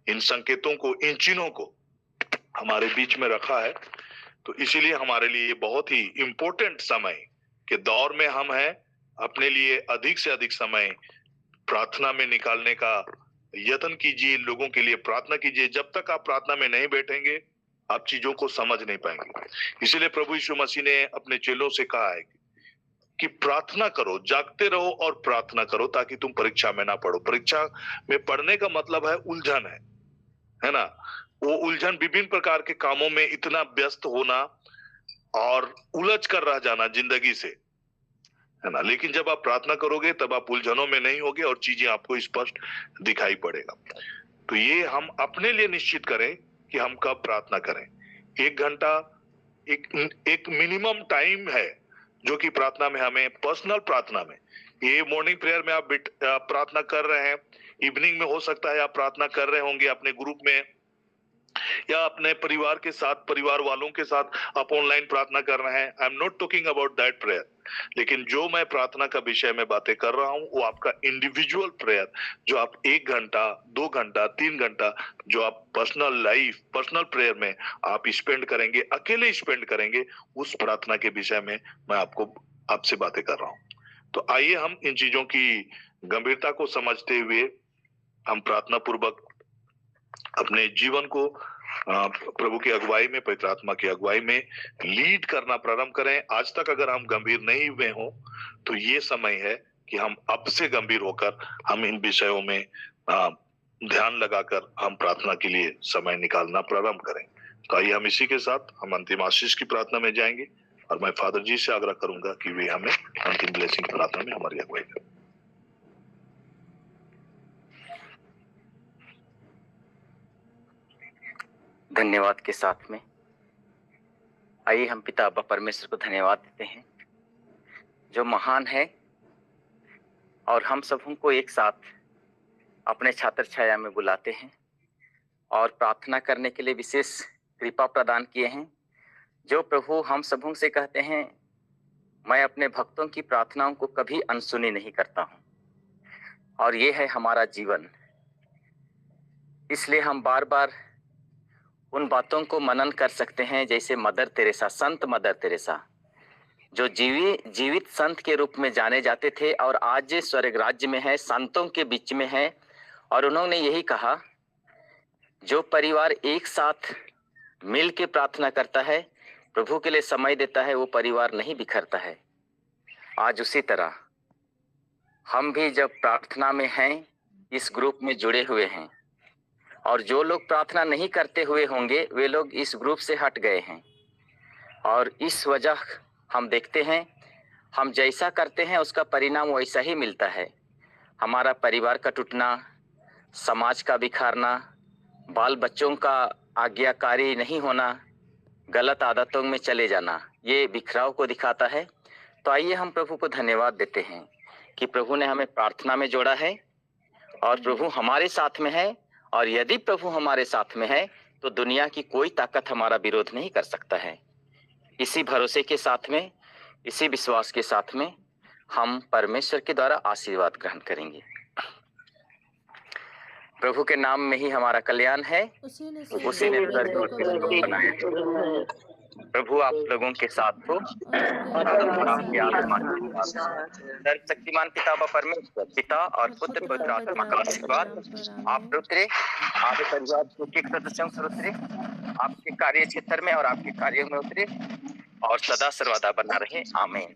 इन संकेतों को, इन चिन्हों को हमारे बीच में रखा है। तो इसीलिए हमारे लिए बहुत ही इंपॉर्टेंट समय के दौर में हम हैं। अपने लिए अधिक से अधिक समय प्रार्थना में निकालने का यत्न कीजिए, लोगों के लिए प्रार्थना कीजिए। जब तक आप प्रार्थना में नहीं बैठेंगे आप चीजों को समझ नहीं पाएंगे। इसीलिए प्रभु यीशु मसीह ने अपने चेलों से कहा है कि प्रार्थना करो, जागते रहो और प्रार्थना करो ताकि तुम परीक्षा में ना पड़ो। परीक्षा में पढ़ने का मतलब है उलझन है ना। वो उलझन विभिन्न प्रकार के कामों में इतना व्यस्त होना और उलझ कर रह जाना जिंदगी से, है ना। लेकिन जब आप प्रार्थना करोगे तब आप उलझनों में नहीं होगे और चीजें आपको स्पष्ट दिखाई पड़ेगा। तो ये हम अपने लिए निश्चित करें कि हम कब प्रार्थना करें। 1 घंटा एक मिनिमम टाइम है जो कि प्रार्थना में हमें, पर्सनल प्रार्थना में, ये मॉर्निंग प्रेयर में आप प्रार्थना कर रहे हैं, इवनिंग में हो सकता है आप प्रार्थना कर रहे होंगे अपने ग्रुप में या अपने परिवार के साथ, परिवार वालों के साथ आप ऑनलाइन प्रार्थना कर रहे हैं। I am not talking about that prayer, लेकिन जो मैं प्रार्थना का विषय में बातें कर रहा हूं वो आपका इंडिविजुअल प्रेयर, जो आप 1 घंटा, 2 घंटा, 3 घंटा जो आप पर्सनल लाइफ, पर्सनल प्रेयर में आप स्पेंड करेंगे, अकेले स्पेंड करेंगे, उस प्रार्थना के विषय में मैं आपसे बातें कर रहा हूं। तो आइए हम इन चीजों की गंभीरता को समझते हुए हम प्रार्थना पूर्वक अपने जीवन को प्रभु की अगुवाई में, पवित्र आत्मा की अगुवाई में लीड करना प्रारंभ करें। आज तक अगर हम गंभीर नहीं हुए हों तो ये समय है कि हम अब से गंभीर होकर हम इन विषयों में ध्यान लगाकर हम प्रार्थना के लिए समय निकालना प्रारंभ करें। तो आइए हम इसी के साथ हम अंतिम आशीष की प्रार्थना में जाएंगे और मैं फादर जी से आग्रह करूंगा कि वे हमें अंतिम ब्लेसिंग प्रार्थना में हमारी अगुवाई करें। धन्यवाद के साथ में आइए हम पिता अब्बा परमेश्वर को धन्यवाद देते हैं जो महान है और हम सबों को एक साथ अपने छात्र छाया में बुलाते हैं और प्रार्थना करने के लिए विशेष कृपा प्रदान किए हैं। जो प्रभु हम सबों से कहते हैं, मैं अपने भक्तों की प्रार्थनाओं को कभी अनसुनी नहीं करता हूं, और ये है हमारा जीवन। इसलिए हम बार बार उन बातों को मनन कर सकते हैं जैसे मदर तेरेसा, संत मदर तेरेसा, जो जीवित संत के रूप में जाने जाते थे और आज स्वर्ग राज्य में है, संतों के बीच में है। और उन्होंने यही कहा, जो परिवार एक साथ मिल के प्रार्थना करता है, प्रभु के लिए समय देता है, वो परिवार नहीं बिखरता है। आज उसी तरह हम भी जब प्रार्थना में हैं, इस ग्रुप में जुड़े हुए हैं, और जो लोग प्रार्थना नहीं करते हुए होंगे वे लोग इस ग्रुप से हट गए हैं। और इस वजह हम देखते हैं, हम जैसा करते हैं उसका परिणाम वैसा ही मिलता है। हमारा परिवार का टूटना, समाज का बिखारना, बाल बच्चों का आज्ञाकारी नहीं होना, गलत आदतों में चले जाना, ये बिखराव को दिखाता है। तो आइए हम प्रभु को धन्यवाद देते हैं कि प्रभु ने हमें प्रार्थना में जोड़ा है और प्रभु हमारे साथ में है। और यदि प्रभु हमारे साथ में है तो दुनिया की कोई ताकत हमारा विरोध नहीं कर सकता है। इसी भरोसे के साथ में, इसी विश्वास के साथ में हम परमेश्वर के द्वारा आशीर्वाद ग्रहण करेंगे। प्रभु के नाम में ही हमारा कल्याण है, उसी ने स्वर्ग को बनाया। प्रभु आप लोगों के साथ हो और आपके आत्मा सर्वशक्तिमान पिता व परमेश्वर, पिता और पुत्र पवित्र आत्मा का आशीर्वाद आप उतरे, आपके परिवार के सदस्यों पर उतरे, आपके कार्य क्षेत्र में और आपके कार्यों में उतरे और सदा सर्वदा बना रहे। आमीन।